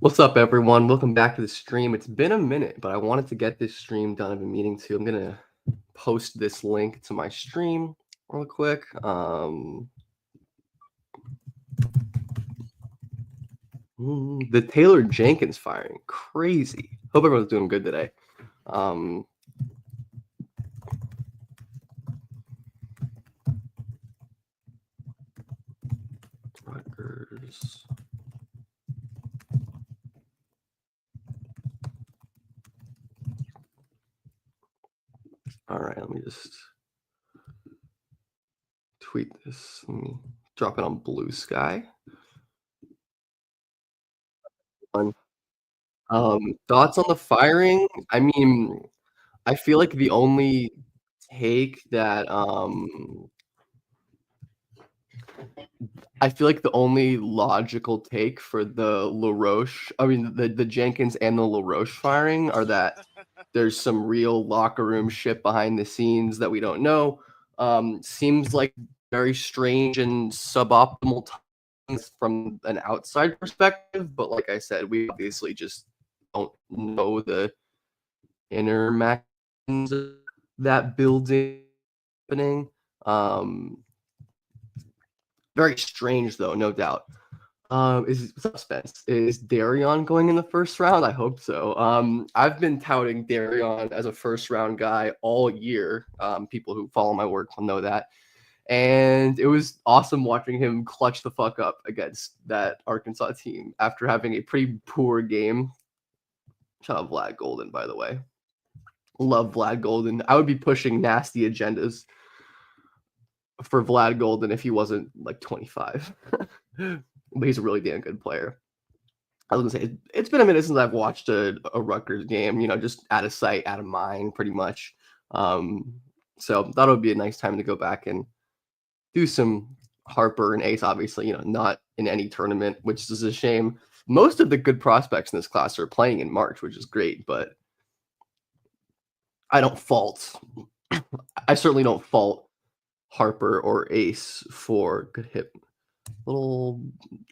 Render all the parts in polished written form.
What's up, everyone? Welcome back to the stream. It's been a minute, but I wanted to get this stream done. I've been meaning to. I'm gonna post this link to my stream real quick. The Taylor Jenkins firing, crazy. Hope everyone's doing good today. Rutgers. All right, let me just tweet this. Let me drop it on Blue Sky. Thoughts on the firing? I mean, I feel like the only take that I feel like the only logical take for the LaRoche, I mean, the Jenkins and the LaRoche firing are that there's some real locker room shit behind the scenes that we don't know. Seems like very strange and suboptimal times from an outside perspective, but like I said, we obviously just don't know the inner mechanisms of that building happening. Very strange though, no doubt. Is suspense. Is Darion going in the first round? I hope so. I've been touting Darion as a first round guy all year. People who follow my work will know that. And it was awesome watching him clutch the fuck up against that Arkansas team after having a pretty poor game. Shout out Vlad Golden, by the way. Love Vlad Golden. I would be pushing nasty agendas for Vlad Golden if he wasn't like 25. But he's a really damn good player. I was gonna say it's been a minute since I've watched a Rutgers game. Just out of sight, out of mind, pretty much. So thought it would be a nice time to go back and do some Harper and Ace. Obviously, not in any tournament, which is a shame. Most of the good prospects in this class are playing in March, which is great. But I don't fault. I certainly don't fault Harper or Ace for good hip. Little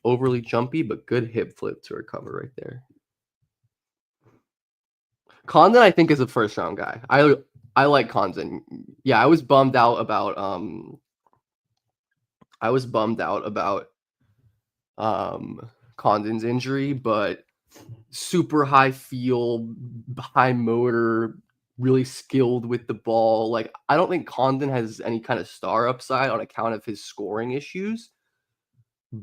overly jumpy, but good hip flip to recover right there. Condon, I think, is a first round guy. I like Condon. Yeah, I was bummed out about Condon's injury, but super high feel, high motor, really skilled with the ball. Like, I don't think Condon has any kind of star upside on account of his scoring issues,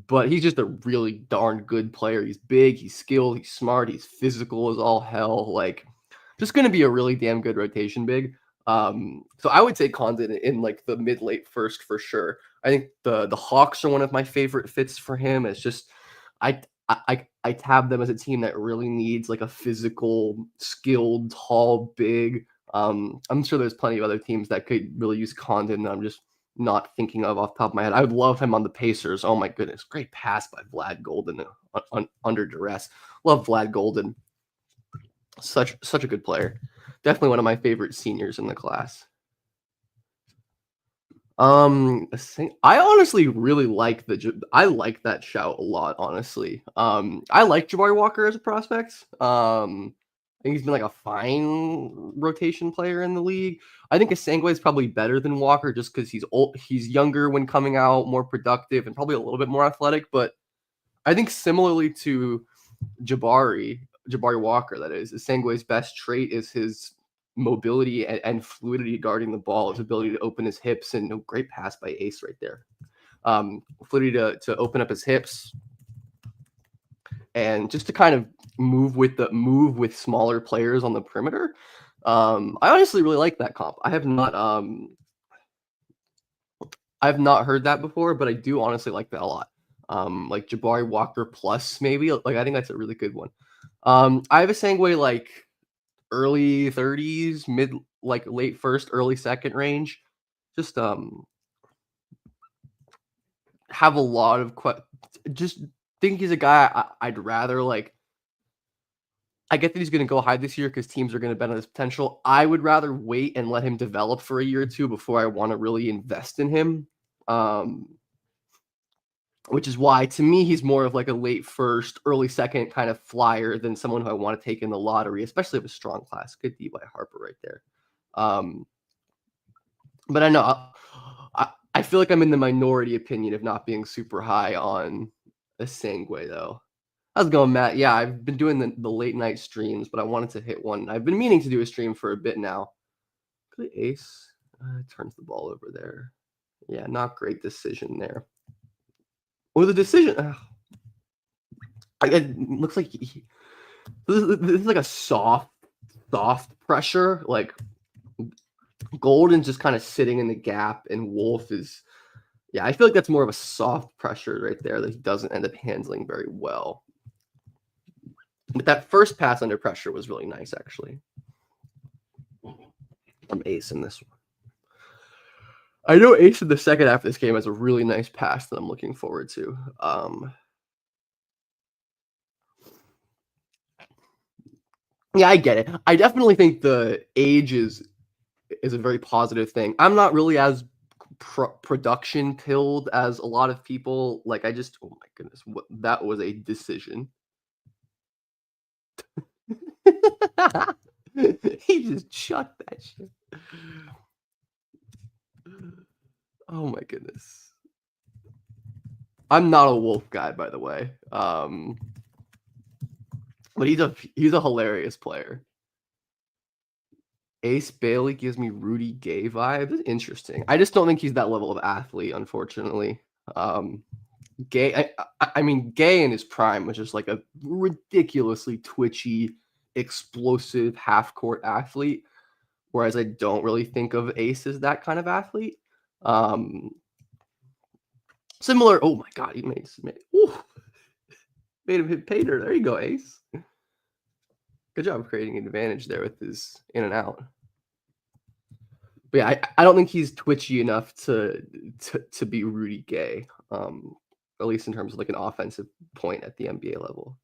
but he's just a really darn good player. He's big, he's skilled, he's smart, he's physical as all hell. Like, just going to be a really damn good rotation big. So I would say Condon in like the mid late first for sure. I think the Hawks are one of my favorite fits for him. It's just I tab them as a team that really needs like a physical, skilled, tall, big. I'm sure there's plenty of other teams that could really use Condon. I'm just not thinking of off the top of my head. I would love him on the Pacers. Oh my goodness, great pass by Vlad Golden under duress. Love Vlad Golden. Such a good player. Definitely one of my favorite seniors in the class. I honestly really like I like that shout a lot, honestly. I like Jabari Walker as a prospect. I think he's been like a fine rotation player in the league. I think Asangwe is probably better than Walker just because he's old, he's younger when coming out, more productive, and probably a little bit more athletic. But I think similarly to Jabari Walker, that is, Asangwe's best trait is his mobility and fluidity guarding the ball, his ability to open his hips, and a great pass by Ace right there. Fluidity to open up his hips and just to kind of move with smaller players on the perimeter. I honestly really like that comp. I have not heard that before, but I do honestly like that a lot. Like Jabari Walker plus maybe. Like I think that's a really good one. I have a Sangway like early 30s, like late first, early second range. Just have a lot of just think he's a guy I'd rather like. I get that he's going to go high this year because teams are going to bet on his potential. I would rather wait and let him develop for a year or two before I want to really invest in him. which is why to me he's more of like a late first, early second kind of flyer than someone who I want to take in the lottery, especially with a strong class. Good D by Harper right there. Um, but I know I feel like I'm in the minority opinion of not being super high on a Sangway though. How's it going, Matt? Yeah, I've been doing the late night streams, but I wanted to hit one. I've been meaning to do a stream for a bit now. Play ace. Turns the ball over there. Yeah, not great decision there. Or the decision. It looks like this is like a soft pressure. Like Golden's just kind of sitting in the gap, and Wolf is. Yeah, I feel like that's more of a soft pressure right there that he doesn't end up handling very well. But that first pass under pressure was really nice, actually. From Ace in this one. I know Ace in the second half of this game has a really nice pass that I'm looking forward to. Yeah, I get it. I definitely think the age is a very positive thing. I'm not really as production pilled as a lot of people. Like, I just, oh my goodness, what that was a decision. He just chucked that shit. Oh my goodness. I'm not a Wolf guy, by the way. But he's a hilarious player. Ace Bailey gives me Rudy Gay vibes. Interesting. I just don't think he's that level of athlete, unfortunately. Gay, I mean, Gay in his prime was just like a ridiculously twitchy, explosive half-court athlete, whereas I don't really think of Ace as that kind of athlete. Similar. Oh my God, he made him hit Pater. There you go, Ace. Good job creating an advantage there with his in and out. But yeah, I don't think he's twitchy enough to be Rudy Gay, at least in terms of like an offensive point at the NBA level.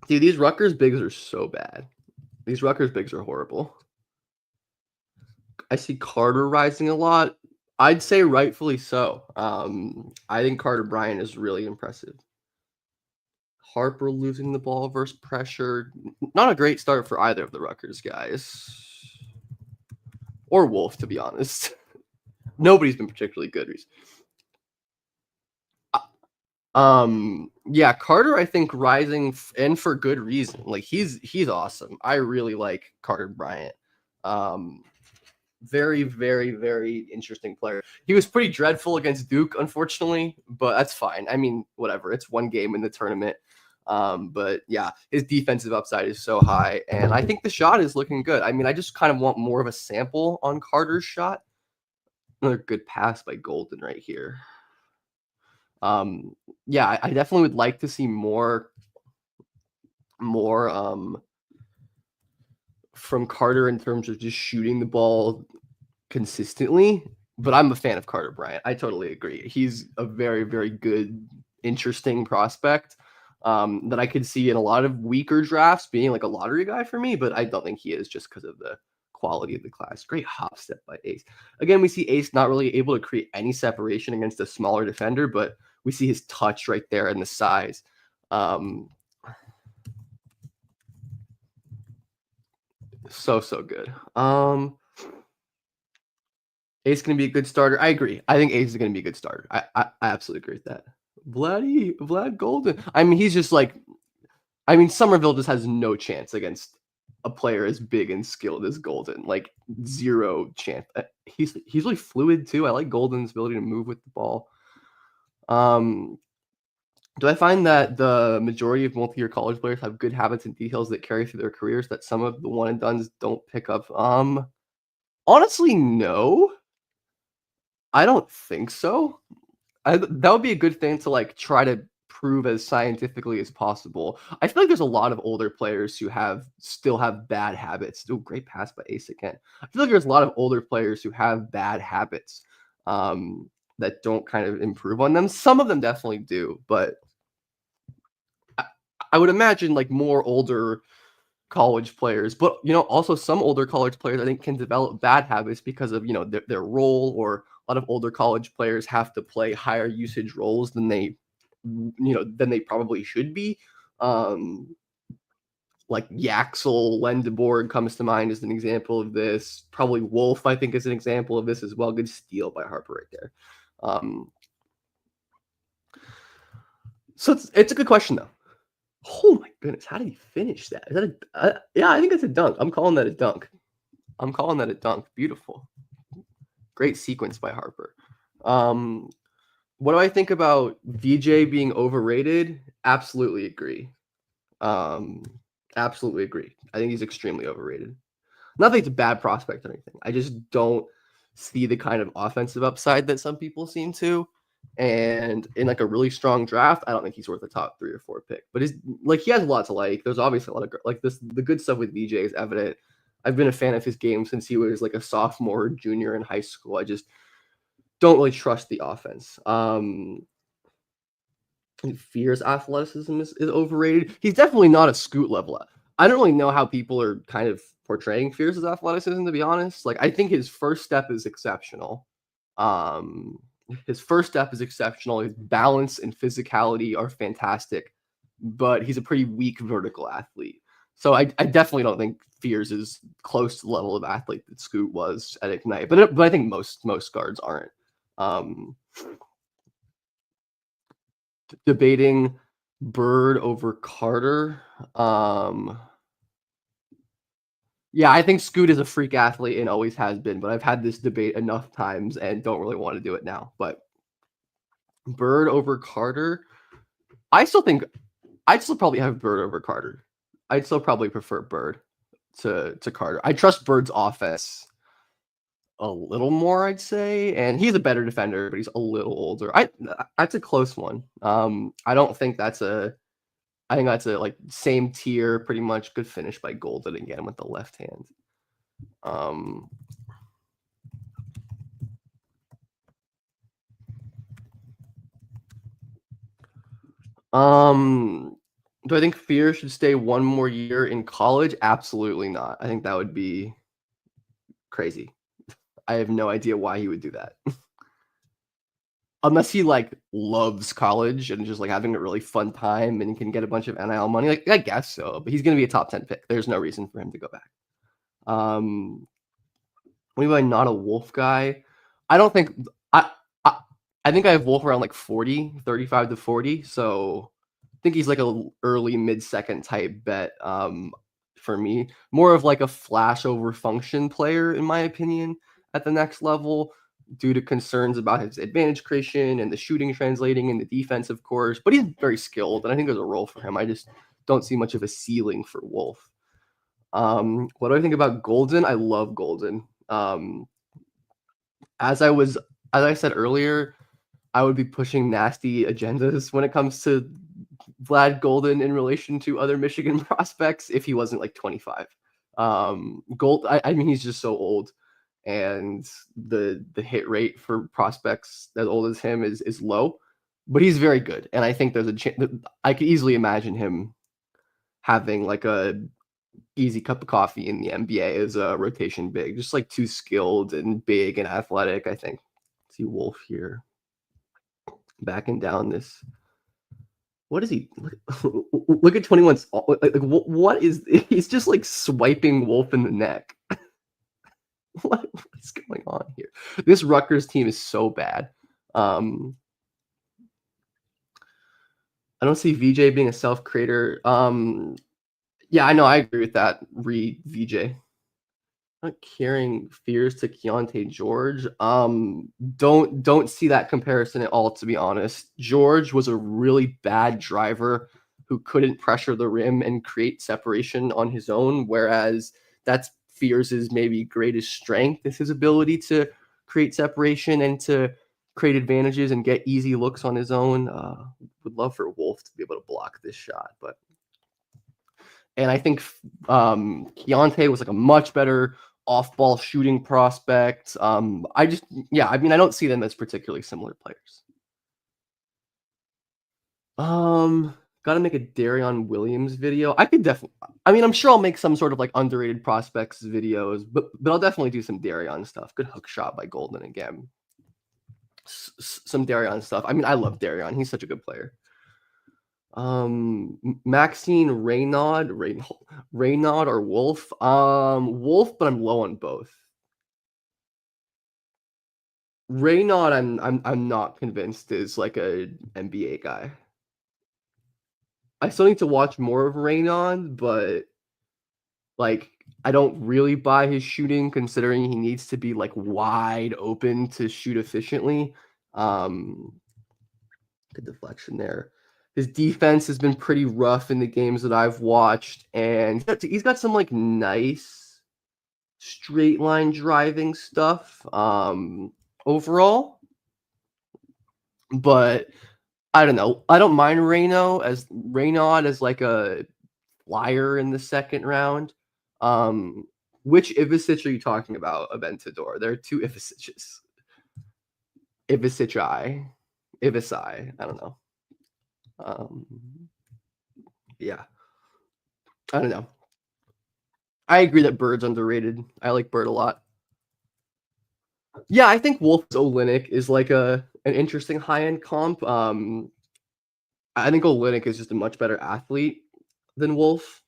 Dude, these Rutgers bigs are so bad. These Rutgers bigs are horrible. I see Carter rising a lot. I'd say rightfully so. I think Carter Bryant is really impressive. Harper losing the ball versus pressure. Not a great start for either of the Rutgers guys. Or Wolf, to be honest. Nobody's been particularly good recently. Yeah, Carter, I think rising and for good reason. Like he's awesome. I really like Carter Bryant. Very, very, very interesting player. He was pretty dreadful against Duke, unfortunately, but that's fine. I mean, whatever. It's one game in the tournament. But yeah, his defensive upside is so high, and I think the shot is looking good. I mean, I just kind of want more of a sample on Carter's shot. Another good pass by Golden right here. Yeah, I definitely would like to see more from Carter in terms of just shooting the ball consistently. But I'm a fan of Carter Bryant. I totally agree. He's a very, very good, interesting prospect that I could see in a lot of weaker drafts being like a lottery guy for me, but I don't think he is just because of the quality of the class. Great hop step by Ace. Again, we see Ace not really able to create any separation against a smaller defender, but we see his touch right there and the size. So good. Ace going to be a good starter. I agree. I think Ace is going to be a good starter. I absolutely agree with that. Vlad Golden. I mean, he's just like, I mean, Somerville just has no chance against a player as big and skilled as Golden. Like zero chance. He's really fluid too. I like Golden's ability to move with the ball. Do I find that the majority of multi-year college players have good habits and details that carry through their careers that some of the one and dones don't pick up? Honestly, no. I don't think so. That would be a good thing to like try to prove as scientifically as possible. I feel like there's a lot of older players who still have bad habits. Oh, great pass by Ace again. I feel like there's a lot of older players who have bad habits that don't kind of improve on them. Some of them definitely do, but I would imagine like more older college players, but also some older college players I think can develop bad habits because of their role or a lot of older college players have to play higher usage roles than than they probably should be. Um, like Yaxel, Lendeborg comes to mind as an example of this. Probably Wolf, I think, is an example of this as well. Good steal by Harper right there. Um, so it's a good question though. Oh my goodness, how did he finish that? Is that yeah, I think it's a dunk. I'm calling that a dunk. I'm calling that a dunk. Beautiful. Great sequence by Harper. What do I think about VJ being overrated? Absolutely agree. Um, absolutely agree. I think he's extremely overrated. Not that he's a bad prospect or anything. I just don't see the kind of offensive upside that some people seem to. And in like a really strong draft, I don't think he's worth a top 3 or 4 pick. But he has a lot to like. There's obviously a lot of like this. The good stuff with VJ is evident. I've been a fan of his game since he was like a sophomore, or junior in high school. I just don't really trust the offense. Fear's athleticism is overrated. He's definitely not a Scoot level. I don't really know how people are kind of portraying Fear's athleticism, to be honest. Like, I think his first step is exceptional. His first step is exceptional. His balance and physicality are fantastic, but he's a pretty weak vertical athlete. So I definitely don't think Fears is close to the level of athlete that Scoot was at Ignite. But I think most guards aren't. Debating Bird over Carter. Yeah, I think Scoot is a freak athlete and always has been, but I've had this debate enough times and don't really want to do it now. But Bird over Carter, I still think I'd still probably have Bird over Carter. I'd still probably prefer Bird to Carter. I trust Bird's offense a little more, I'd say, and he's a better defender, but he's a little older. That's a close one. I don't think that's a. I think that's a like same tier, pretty much. Good finish by Golden again with the left hand. Do I think Fear should stay one more year in college? Absolutely not. I think that would be crazy. I have no idea why he would do that. Unless he like loves college and just like having a really fun time and can get a bunch of NIL money. Like, I guess so, but he's gonna be a top 10 pick. There's no reason for him to go back. What am I not a Wolf guy? I don't think I think I have Wolf around like 40, 35 to 40. So I think he's like a early mid-second type bet for me. More of like a flash over function player, in my opinion, at the next level, due to concerns about his advantage creation and the shooting translating and the defense, of course. But he's very skilled, and I think there's a role for him. I just don't see much of a ceiling for Wolf. What do I think about Golden? I love Golden. As I said earlier, I would be pushing nasty agendas when it comes to Vlad Golden in relation to other Michigan prospects if he wasn't like 25. I mean, he's just so old, and the hit rate for prospects as old as him is low, but he's very good, and I think there's a chance. I could easily imagine him having like a easy cup of coffee in the NBA as a rotation big, just like too skilled and big and athletic. I think. Let's see Wolf here, backing down this. What is he? Look at 21's. Like, what is? He's just like swiping Wolf in the neck. What is going on here? This Rutgers team is so bad. I don't see VJ being a self-creator. Yeah, I know. I agree with that. Read VJ. Not carrying Fears to Keontae George. Don't see that comparison at all, to be honest. George was a really bad driver who couldn't pressure the rim and create separation on his own, whereas that's Fears' maybe greatest strength is his ability to create separation and to create advantages and get easy looks on his own. Would love for Wolf to be able to block this shot, and I think Keontae was like a much better off-ball shooting prospect. I mean, I don't see them as particularly similar players. Got to make a Darion Williams video. I could definitely. I mean, I'm sure I'll make some sort of like underrated prospects videos, but I'll definitely do some Darion stuff. Good hook shot by Golden again. some Darion stuff. I mean, I love Darion. He's such a good player. Maxine Raynaud or Wolf. Wolf, but I'm low on both. Raynaud, I'm not convinced is like a NBA guy. I still need to watch more of Raynaud, but like I don't really buy his shooting considering he needs to be like wide open to shoot efficiently. Good deflection there. His defense has been pretty rough in the games that I've watched, and he's got some like nice straight line driving stuff overall. But I don't know. I don't mind Raynaud as like a flyer in the second round. Which Ivisic are you talking about, Aventador? There are two Ivisics. Ivisici. I don't know. Yeah. I don't know. I agree that Bird's underrated. I like Bird a lot. Yeah, I think Wolf's Olynyk is like an interesting high-end comp. I think Olynyk is just a much better athlete than Wolf,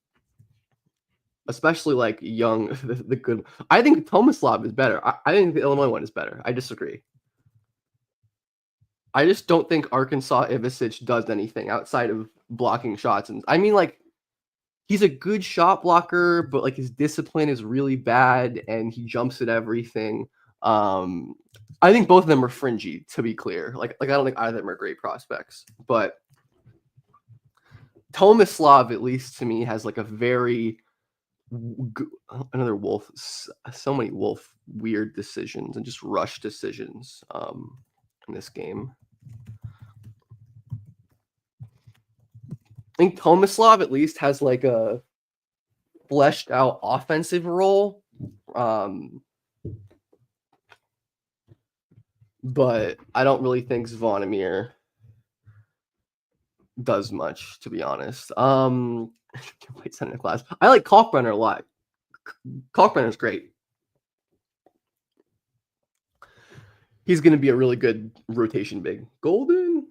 especially like young, the good. I think Tomislav is better. I think the Illinois one is better. I disagree. I just don't think Arkansas Ivisic does anything outside of blocking shots. And I mean, like, he's a good shot blocker, but like his discipline is really bad and he jumps at everything. I think both of them are fringy, to be clear. Like I don't think either of them are great prospects, but Tomislav, at least to me, has like a very another Wolf. So many Wolf weird decisions and just rush decisions in this game. I think Tomislav at least has like a fleshed out offensive role. But I don't really think Zvonimir does much, to be honest. Wait, center class. I like Kalkbrenner a lot. Kalkbrenner's great. He's going to be a really good rotation big. Golden.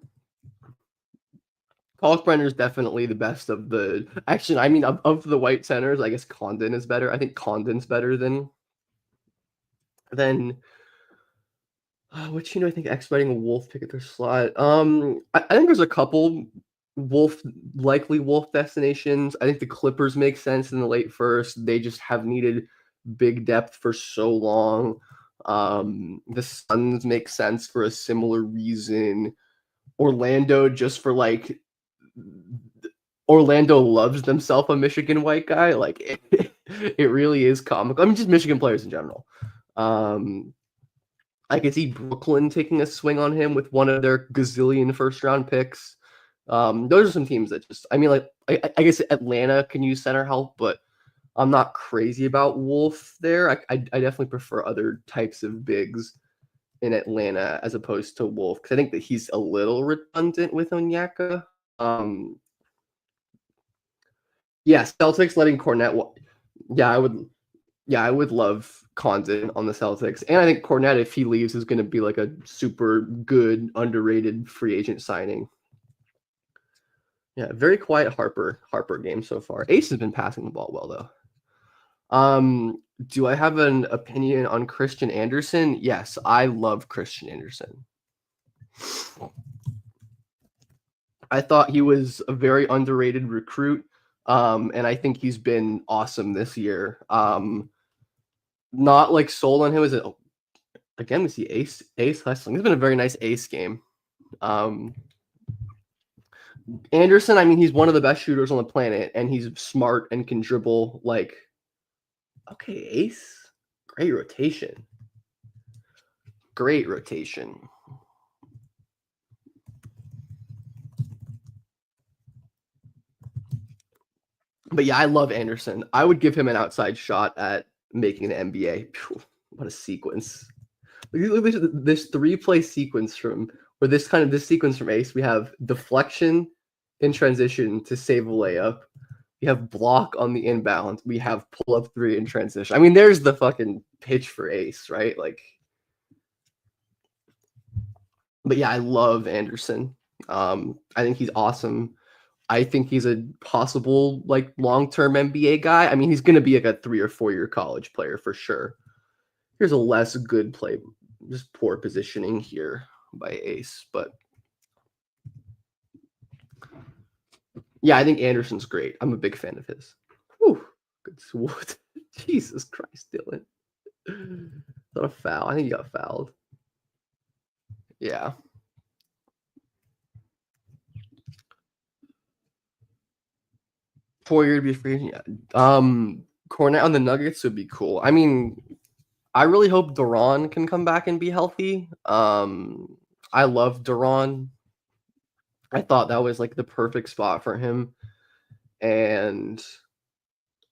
Kalkbrenner is definitely the best of the. Actually, I mean, of the white centers, I guess Condon is better. I think Condon's better than. Which I think expediting a Wolf pick at their slot. I think there's a couple likely Wolf destinations. I think the Clippers make sense in the late first. They just have needed big depth for so long. The Suns make sense for a similar reason. Orlando just for like Orlando loves themselves a Michigan white guy. Like it really is comical. I mean, just Michigan players in general. I could see Brooklyn taking a swing on him with one of their gazillion first-round picks. Those are some teams that just, I mean, like, I guess Atlanta can use center help, but I'm not crazy about Wolf there. I definitely prefer other types of bigs in Atlanta as opposed to Wolf, because I think that he's a little redundant with Onyeka. Yeah, Celtics letting Cornette. Yeah, I would love Condon on the Celtics. And I think Cornette, if he leaves, is going to be like a super good, underrated free agent signing. Yeah, very quiet Harper game so far. Ace has been passing the ball well, though. Do I have an opinion on Christian Anderson? Yes, I love Christian Anderson. I thought he was a very underrated recruit, and I think he's been awesome this year. Not like sold on him as again we see Ace hustling. It's been a very nice Ace game. Anderson, I mean, he's one of the best shooters on the planet, and he's smart and can dribble. Like, okay, Ace, great rotation. But yeah, I love Anderson. I would give him an outside shot at making the NBA. Phew, what a sequence! Look at this 3-play sequence this sequence from Ace. We have deflection in transition to save a layup. We have block on the inbound. We have pull up 3 in transition. I mean, there's the fucking pitch for Ace, right? Like, But yeah, I love Anderson. I think he's awesome. I think he's a possible like long-term NBA guy. I mean, he's going to be like a 3 or 4 year college player for sure. Here's a less good play, just poor positioning here by Ace. But yeah, I think Anderson's great. I'm a big fan of his. Whew, good sword. Jesus Christ, Dylan. Not a foul. I think he got fouled. Yeah. Four-year to be free agent. Yeah. Cornet on the Nuggets would be cool. I mean, I really hope Duran can come back and be healthy. I love Duran. I thought that was like the perfect spot for him, and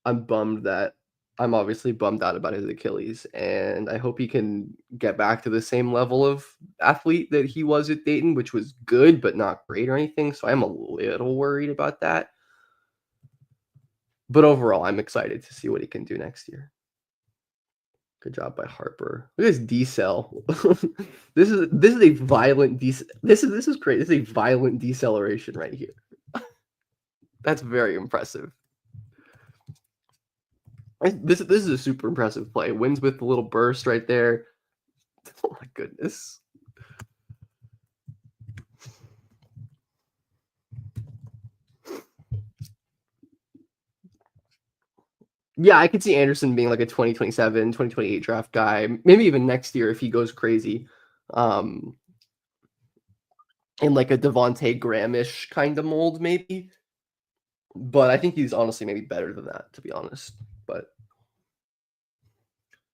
I'm bummed that I'm obviously bummed out about his Achilles, and I hope he can get back to the same level of athlete that he was at Dayton, which was good but not great or anything. So I'm a little worried about that. But overall, I'm excited to see what he can do next year. Good job by Harper. Look at this decel. This is a violent this is great. This is a violent deceleration right here. That's very impressive. This is a super impressive play. Wins with the little burst right there. Oh my goodness. Yeah, I could see Anderson being like a 2027, 2028 draft guy. Maybe even next year if he goes crazy. Um, in like a Devonte Graham-ish kind of mold, maybe. But I think he's honestly maybe better than that, to be honest. But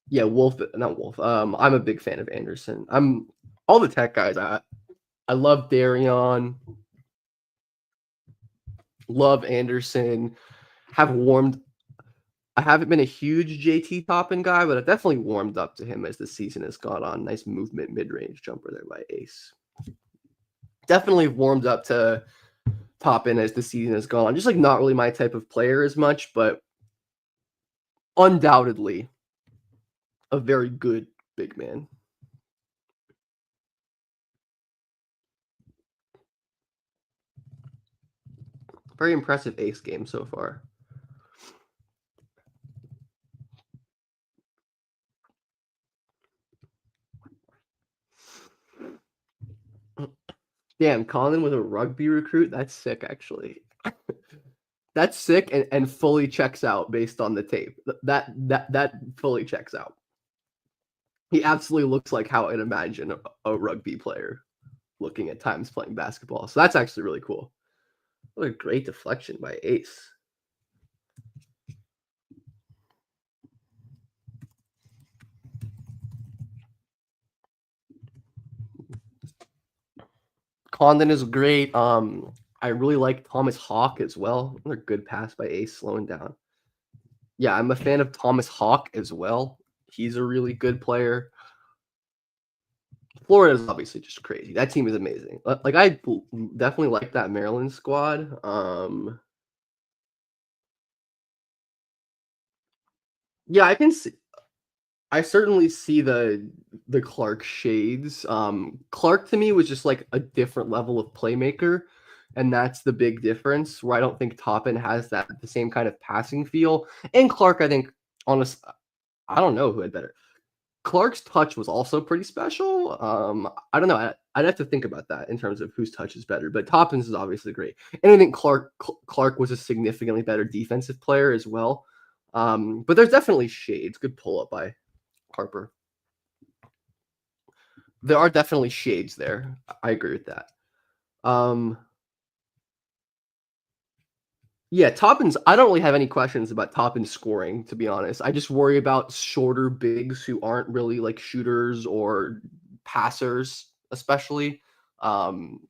yeah, Wolf, not Wolf. I'm a big fan of Anderson. I'm all the tech guys. I love Darion, love Anderson. Have warmed. I haven't been a huge JT Toppin guy, but I've definitely warmed up to him as the season has gone on. Nice movement, mid range jumper there by Ace. Definitely warmed up to Toppin as the season has gone on. Just like not really my type of player as much, but undoubtedly a very good big man. Very impressive Ace game so far. Damn, Colin was a rugby recruit. That's sick, actually. That's sick and fully checks out based on the tape. That fully checks out. He absolutely looks like how I'd imagine a rugby player looking at times playing basketball. So that's actually really cool. What a great deflection by Ace. Condon is great. I really like Thomas Hawk as well. Another good pass by Ace, slowing down. Yeah, I'm a fan of Thomas Hawk as well. He's a really good player. Florida is obviously just crazy. That team is amazing. Like I definitely like that Maryland squad. Yeah, I can see. I certainly see the Clark shades. Clark to me was just like a different level of playmaker, and that's the big difference. Where I don't think Toppin has that the same kind of passing feel. And Clark, I think, honest, I don't know who had better. Clark's touch was also pretty special. I don't know. I'd have to think about that in terms of whose touch is better. But Toppins is obviously great, and I think Clark was a significantly better defensive player as well. But there's definitely shades. Good pull up by Harper. There are definitely shades there. I agree with that. Um, yeah, Toppin's. I don't really have any questions about Toppin's scoring, to be honest. I just worry about shorter bigs who aren't really like shooters or passers, especially. Um,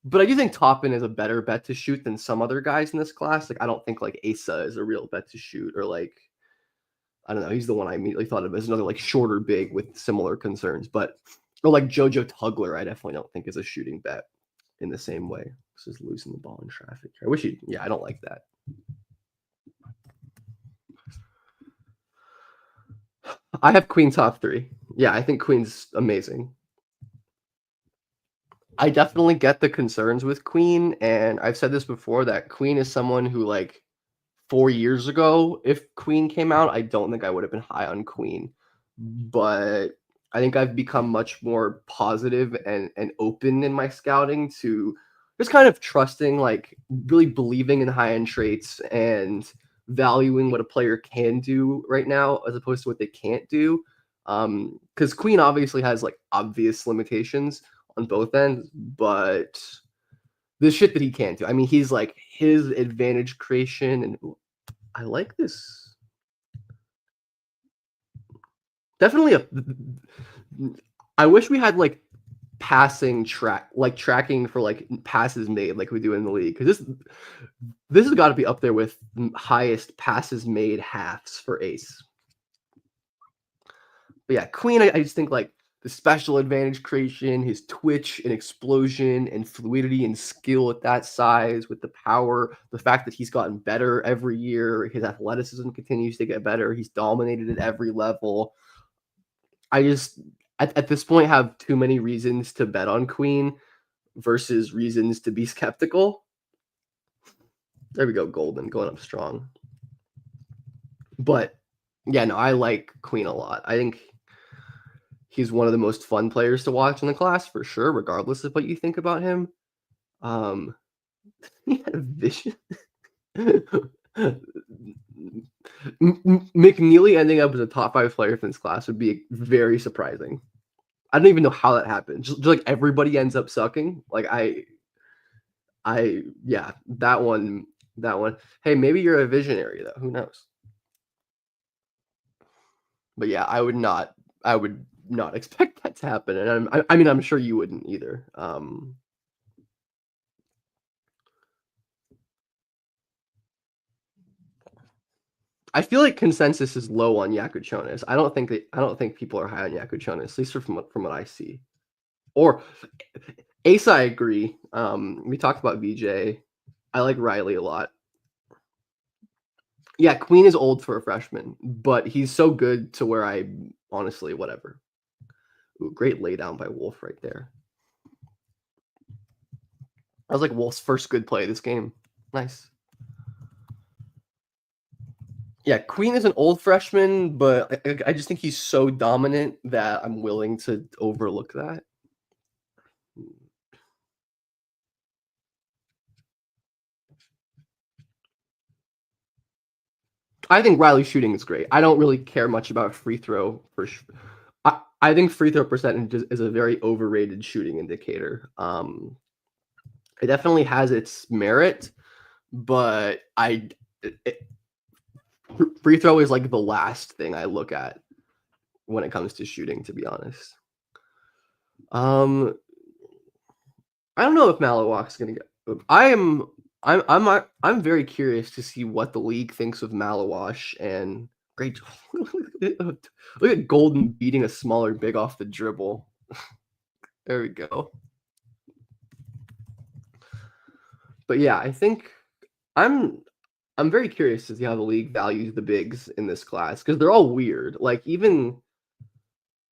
but I do think Toppin is a better bet to shoot than some other guys in this class. Like I don't think like Asa is a real bet to shoot, or like I don't know. He's the one I immediately thought of as another like shorter big with similar concerns, but or like JoJo Tugler, I definitely don't think is a shooting bet in the same way. This is losing the ball in traffic. I wish he. Yeah, I don't like that. I have Queen top three. Yeah, I think Queen's amazing. I definitely get the concerns with Queen, and I've said this before that Queen is someone who, like, 4 years ago, if Queen came out, I don't think I would have been high on Queen. But I think I've become much more positive and open in my scouting to just kind of trusting, like, really believing in high-end traits and valuing what a player can do right now as opposed to what they can't do. Because Queen obviously has, like, obvious limitations on both ends, but the shit that he can do, I mean, he's like his advantage creation and I like this. Definitely a I wish we had, like, passing track like, tracking for, like, passes made like we do in the league, 'cause this has gotta be up there with highest passes made halves for ace. But yeah, Queen, I just think, like, the special advantage creation, his twitch and explosion and fluidity and skill at that size with the power, the fact that he's gotten better every year, his athleticism continues to get better, he's dominated at every level. I just at this point have too many reasons to bet on Queen versus reasons to be skeptical. There we go, Golden going up strong. But yeah, no, I like Queen a lot. I think he's one of the most fun players to watch in the class for sure, regardless of what you think about him. Um, he had a vision. McNeely ending up as a top 5 player for this class would be very surprising. I don't even know how that happened. Just like everybody ends up sucking. Like yeah, that one. Hey, maybe you're a visionary though. Who knows? But yeah, I would not expect that to happen, and I mean, I'm sure you wouldn't either. I feel like consensus is low on Yakuchonis. I don't think people are high on Yakuchonis, at least from what I see. Or Ace, I agree. We talked about VJ. I like Riley a lot. Yeah, Queen is old for a freshman, but he's so good to where I honestly whatever. Ooh, great laydown by Wolf right there. That was like Wolf's first good play this game. Nice. Yeah, Queen is an old freshman, but I just think he's so dominant that I'm willing to overlook that. I think Riley's shooting is great. I don't really care much about free throw for I think free throw percentage is a very overrated shooting indicator. It definitely has its merit, but free throw is like the last thing I look at when it comes to shooting, to be honest. Um, I don't know if Malawak's gonna get. I'm very curious to see what the league thinks of Malawash and great. Look at Golden beating a smaller big off the dribble. There we go. But yeah, I think I'm I'm very curious to see how the league values the bigs in this class because they're all weird. Like even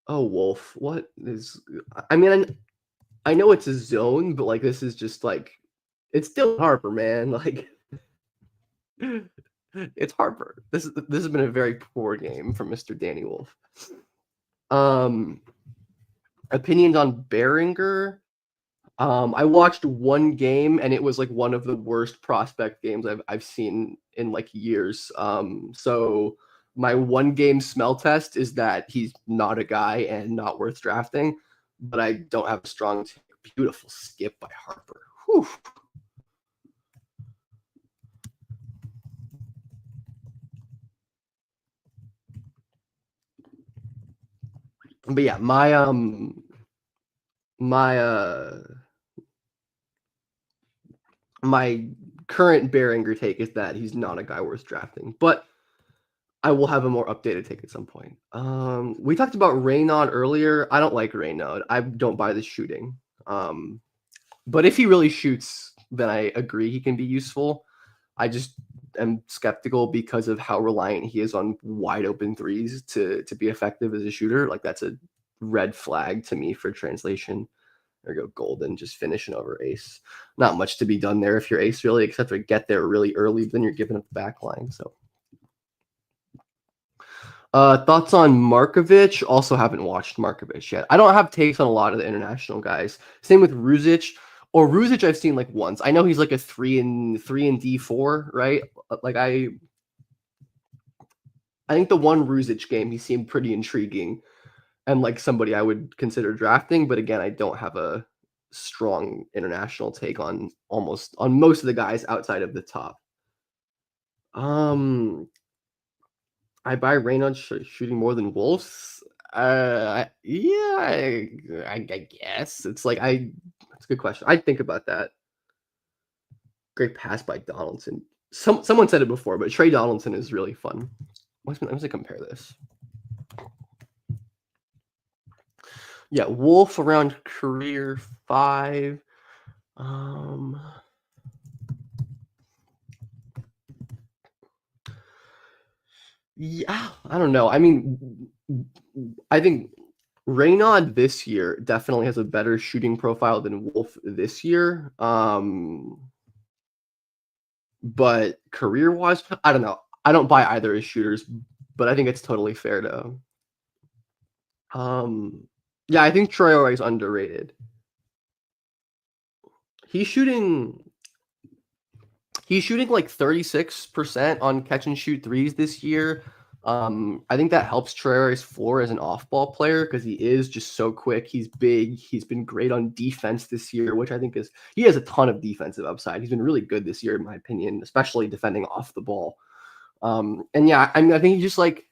oh Wolf, what is? I mean, I know it's a zone, but like this is just like it's still Harper, man. Like it's Harper. This has been a very poor game from Mr. Danny Wolf. Um, opinions on Behringer. I watched one game and it was like one of the worst prospect games I've seen in like years. So my one game smell test is that he's not a guy and not worth drafting, but I don't have a strong beautiful skip by Harper. Whew. But yeah, my my current Behringer take is that he's not a guy worth drafting, but I will have a more updated take at some point. We talked about Raynaud earlier. I don't like Raynaud. I don't buy the shooting. Um, but if he really shoots, then I agree he can be useful. I just am skeptical because of how reliant he is on wide open threes to be effective as a shooter. Like that's a red flag to me for translation. There you go, Golden, just finishing over Ace. Not much to be done there if you're Ace, really, except to get there really early, then you're giving up the back line. So, thoughts on Markovic? Also haven't watched Markovic yet. I don't have takes on a lot of the international guys. Same with Ruzic. Or Ruzic, I've seen like once. I know he's like a 3 and D4, right? Like I think the one Ruzic game, he seemed pretty intriguing and like somebody I would consider drafting. But again, I don't have a strong international take on most of the guys outside of the top. I buy Reynolds shooting more than Wolves. Yeah, I guess it's like That's a good question. I'd think about that. Great pass by Donaldson. Someone said it before, but Trey Donaldson is really fun. Let me compare this. Yeah, Wolf around career 5. Yeah, I don't know. I mean, I think Reynaud this year definitely has a better shooting profile than Wolf this year. But career-wise, I don't know. I don't buy either as shooters, but I think it's totally fair to. Yeah, I think Traore is underrated. He's shooting like 36% on catch and shoot threes this year. I think that helps Traore's floor as an off-ball player because he is just so quick. He's big. He's been great on defense this year, which I think he has a ton of defensive upside. He's been really good this year, in my opinion, especially defending off the ball. And yeah, I mean, I think he just like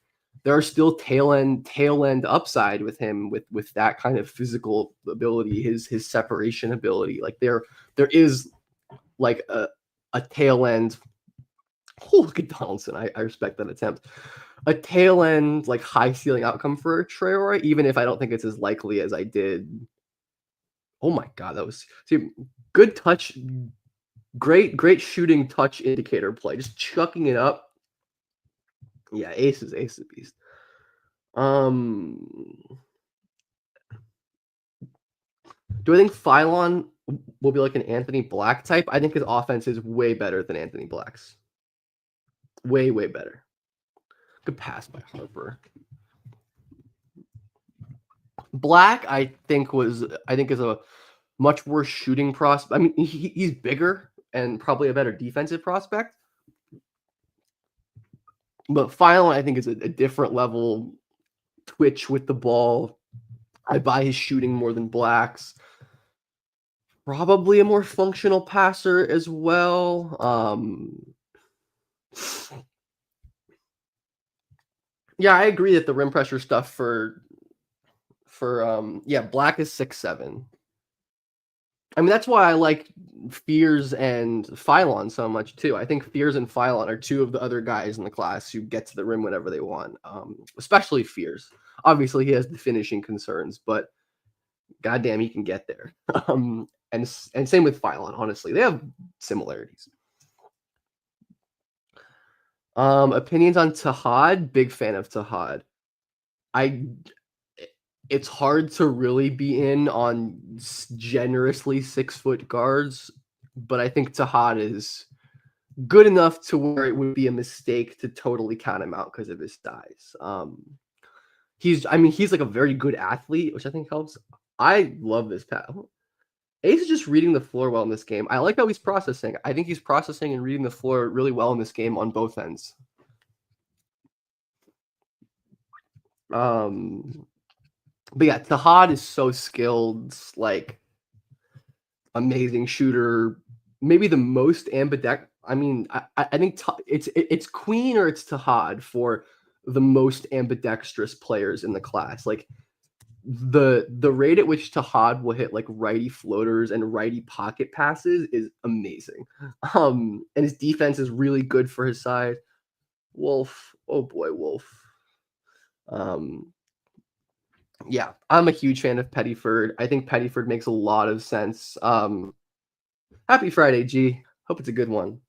there are still tail end upside with him with that kind of physical ability, his separation ability. Like there is like a tail end. Oh, look at Donaldson. I respect that attempt. A tail end, like high ceiling outcome for Traore, even if I don't think it's as likely as I did. Oh my God, that was good touch. Great shooting touch indicator play. Just chucking it up. Yeah, ace is a beast. Do I think Phylon will be like an Anthony Black type? I think his offense is way better than Anthony Black's. Way better. Good pass by Harper. Black, I think is a much worse shooting prospect. I mean, he's bigger and probably a better defensive prospect. But Phylon, I think, is a different level. Twitch with the ball. I buy his shooting more than Black's. Probably a more functional passer as well. Yeah, I agree that the rim pressure stuff for Black is 6'7". I mean, that's why I like Fears and Phylon so much too. I think Fears and Phylon are two of the other guys in the class who get to the rim whenever they want. Especially Fears. Obviously, he has the finishing concerns, but goddamn, he can get there. And same with Phylon. Honestly, they have similarities. Opinions on Tahad? Big fan of Tahad. It's hard to really be in on generously 6-foot guards, but I think Tahad is good enough to where it would be a mistake to totally count him out because of his size. He's like a very good athlete, which I think helps. I love this pass. Ace is just reading the floor well in this game. I like how he's processing. I think he's processing and reading the floor really well in this game on both ends. But yeah, Tahad is so skilled, like amazing shooter, maybe the most ambidextrous. I mean, I think it's Queen or it's Tahad for the most ambidextrous players in the class. Like the rate at which Tahad will hit like righty floaters and righty pocket passes is amazing. And his defense is really good for his size. Wolf, oh boy, Wolf. Yeah, I'm a huge fan of Pettyford. I think Pettyford makes a lot of sense. Happy Friday, G. Hope it's a good one.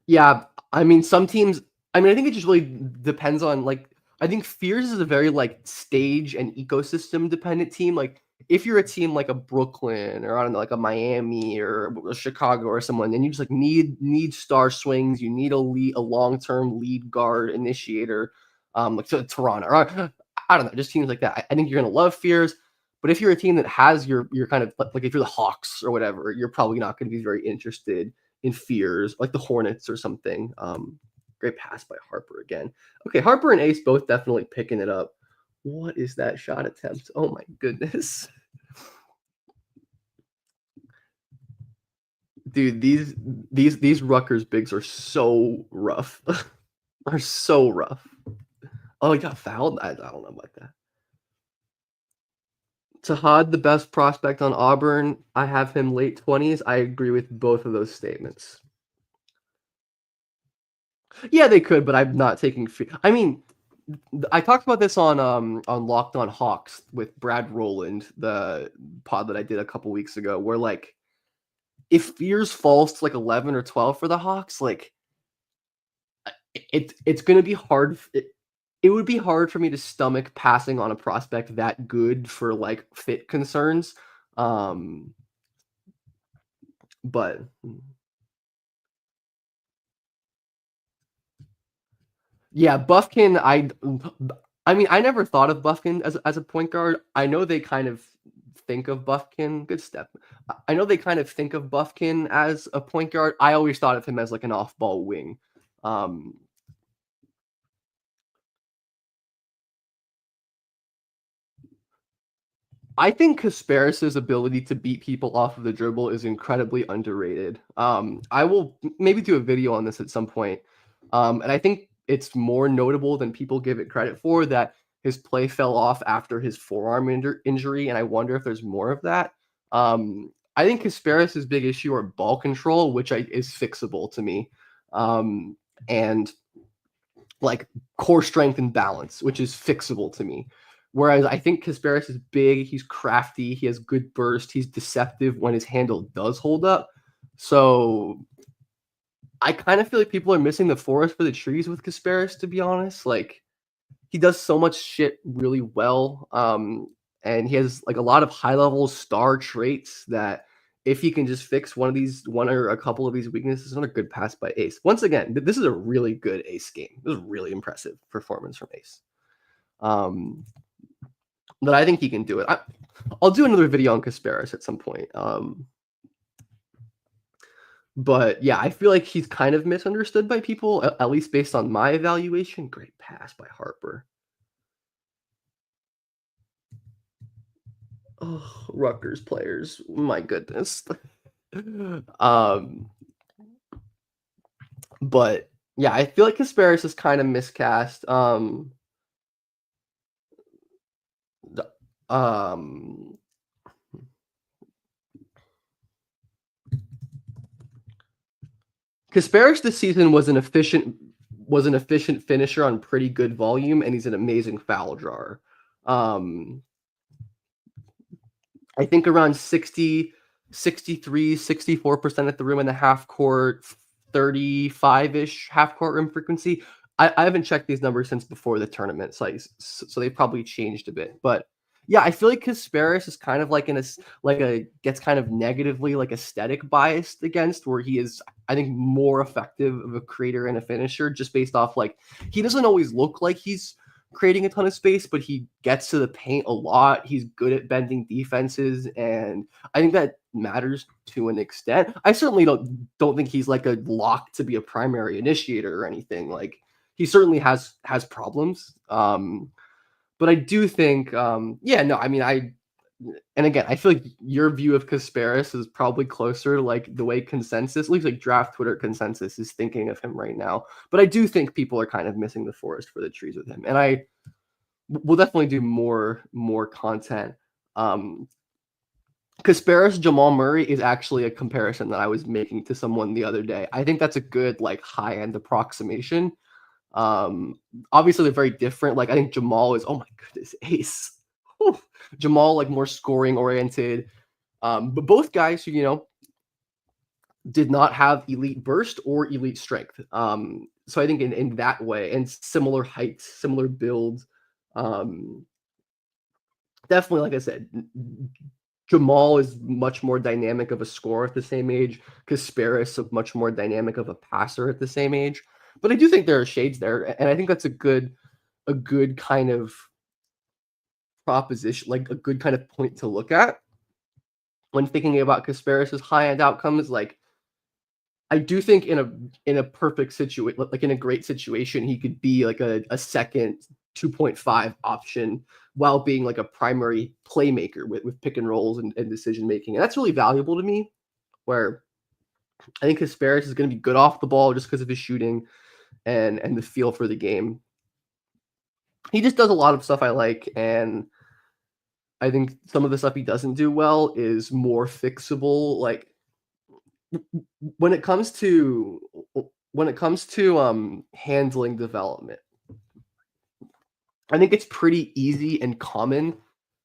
Yeah, I mean, some teams. I mean, I think it just really depends on like. I think Fears is a very, like, stage and ecosystem dependent team, like, if you're a team like a Brooklyn or I don't know, like a Miami or a Chicago or someone, then you just, like, need star swings, you need a long-term lead guard initiator, like, so Toronto or I don't know, just teams like that. I think you're gonna love Fears, but if you're a team that has your kind of like, if you're the Hawks or whatever, you're probably not gonna be very interested in Fears, like the Hornets or something. Great pass by Harper again. Okay, Harper and Ace both definitely picking it up. What is that shot attempt? Oh my goodness. Dude, these Rutgers bigs are so rough. Are so rough. Oh, he got fouled? I don't know about that. Tahad, the best prospect on Auburn. I have him late 20s. I agree with both of those statements. Yeah, they could, but I'm not taking. I mean, I talked about this on Locked On Hawks with Brad Rowland, the pod that I did a couple weeks ago, where like if Fears falls to like 11 or 12 for the Hawks, like it's gonna be hard. It would be hard for me to stomach passing on a prospect that good for like fit concerns. Um, but yeah, Buffkin, I mean, I never thought of Buffkin as a point guard. I know they kind of think of Buffkin. Good step. I know they kind of think of Buffkin as a point guard. I always thought of him as like an off-ball wing. Um, I think Kasparis's ability to beat people off of the dribble is incredibly underrated. I will maybe do a video on this at some point. And I think it's more notable than people give it credit for that his play fell off after his forearm injury, and I wonder if there's more of that. I think Kasparis's big issue are ball control, which is fixable to me, and like core strength and balance, which is fixable to me. Whereas I think Kasparis is big, he's crafty, he has good burst, he's deceptive when his handle does hold up. So I kind of feel like people are missing the forest for the trees with Kasparis, to be honest. Like he does so much shit really well. And he has like a lot of high level star traits that if he can just fix one or a couple of these weaknesses, another good pass by Ace. Once again, this is a really good Ace game. This is a really impressive performance from Ace. But I think he can do it. I'll do another video on Kasparis at some point. But yeah, I feel like he's kind of misunderstood by people, at least based on my evaluation. Great pass by Harper. Oh, Rutgers players. My goodness. But yeah, I feel like Kasparis is kind of miscast. Um, Kasparis this season was an efficient finisher on pretty good volume, and he's an amazing foul drawer. I think around 60, 63, 64% at the rim in the half court, 35-ish half court rim frequency. I haven't checked these numbers since before the tournament, so they've probably changed a bit. But yeah, I feel like Kasparis is kind of like gets kind of negatively like aesthetic biased against, where he is I think more effective of a creator and a finisher just based off like he doesn't always look like he's creating a ton of space, but he gets to the paint a lot. He's good at bending defenses, and I think that matters to an extent. I certainly don't think he's like a lock to be a primary initiator or anything. Like he certainly has problems. But I do think, yeah, no, I mean, and again, I feel like your view of Kasparis is probably closer to like the way consensus, at least like draft Twitter consensus, is thinking of him right now. But I do think people are kind of missing the forest for the trees with him, and I will definitely do more content. Kasparis Jamal Murray is actually a comparison that I was making to someone the other day. I think that's a good like high end approximation. Um, Obviously they're very different. Like I think Jamal is, oh my goodness, ace. Whew. Jamal like more scoring oriented. But both guys who, did not have elite burst or elite strength. So I think in that way, and similar heights, similar build, um, definitely, like I said, Jamal is much more dynamic of a scorer at the same age. Kasparis is much more dynamic of a passer at the same age. But I do think there are shades there, and I think that's a good kind of proposition, like a good kind of point to look at when thinking about Kasparis's high end outcomes. Like I do think in a perfect situation, like in a great situation, he could be like a second 2.5 option while being like a primary playmaker with pick and rolls and decision making. And that's really valuable to me, where I think Kasparis is going to be good off the ball just because of his shooting and the feel for the game. He just does a lot of stuff I like, and I think some of the stuff he doesn't do well is more fixable. Like when it comes to handling development, I think it's pretty easy and common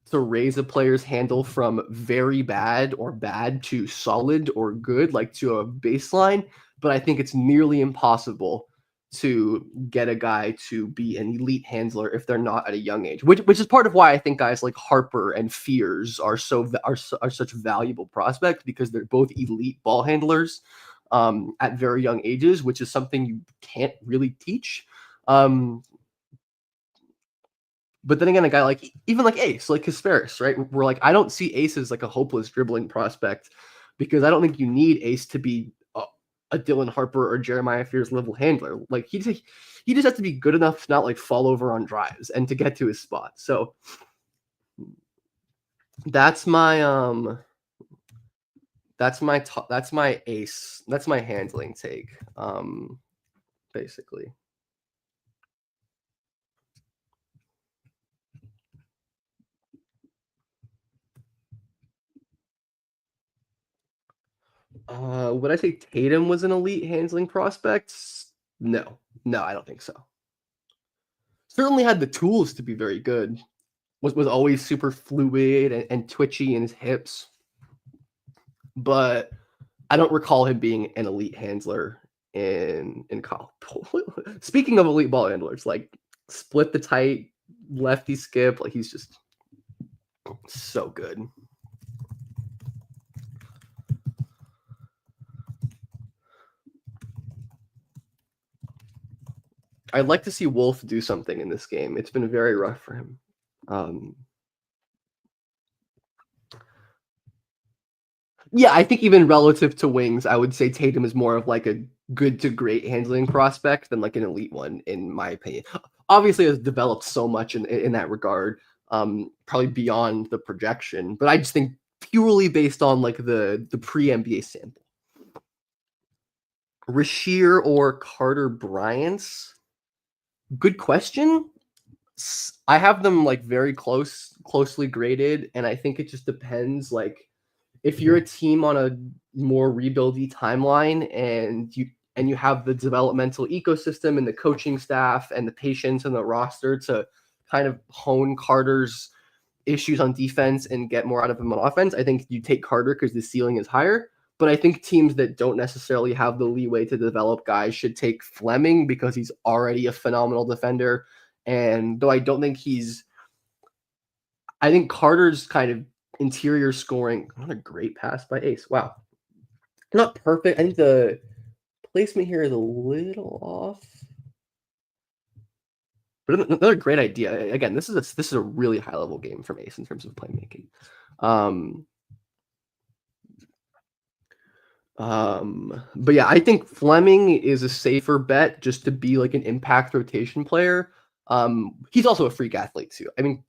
to raise a player's handle from very bad or bad to solid or good, like to a baseline. But I think it's nearly impossible to get a guy to be an elite handler if they're not at a young age, which is part of why I think guys like Harper and Fears are such valuable prospects, because they're both elite ball handlers at very young ages, which is something you can't really teach. Um, but then again, a guy like even like Ace, like Kasparis, right? We're like, I don't see Ace as like a hopeless dribbling prospect, because I don't think you need Ace to be a Dylan Harper or Jeremiah Fears level handler. Like he just has to be good enough to not like fall over on drives and to get to his spot. So that's my that's my Ace. That's my handling take. Basically. Would I say Tatum was an elite handling prospect? No, no, I don't think so. Certainly had the tools to be very good. Was always super fluid and twitchy in his hips, but I don't recall him being an elite handler in college. Speaking of elite ball handlers, like split the tight lefty skip, like he's just so good. I'd like to see Wolf do something in this game. It's been very rough for him. Yeah, I think even relative to Wings, I would say Tatum is more of like a good to great handling prospect than like an elite one, in my opinion. Obviously, has developed so much in that regard, probably beyond the projection. But I just think purely based on like the pre NBA sample, Rasheer or Carter Bryant's, good question. I have them like very closely graded, and I think it just depends. Like if you're a team on a more rebuildy timeline and you have the developmental ecosystem and the coaching staff and the patience and the roster to kind of hone Carter's issues on defense and get more out of him on offense, I think you take Carter because the ceiling is higher. But I think teams that don't necessarily have the leeway to develop guys should take Fleming because he's already a phenomenal defender. And though I don't think I think Carter's kind of interior scoring, what a great pass by Ace. Wow. Not perfect. I think the placement here is a little off. But another great idea. Again, this is a really high level game from Ace in terms of playmaking. But yeah, I think Fleming is a safer bet just to be like an impact rotation player. He's also a freak athlete too. I mean,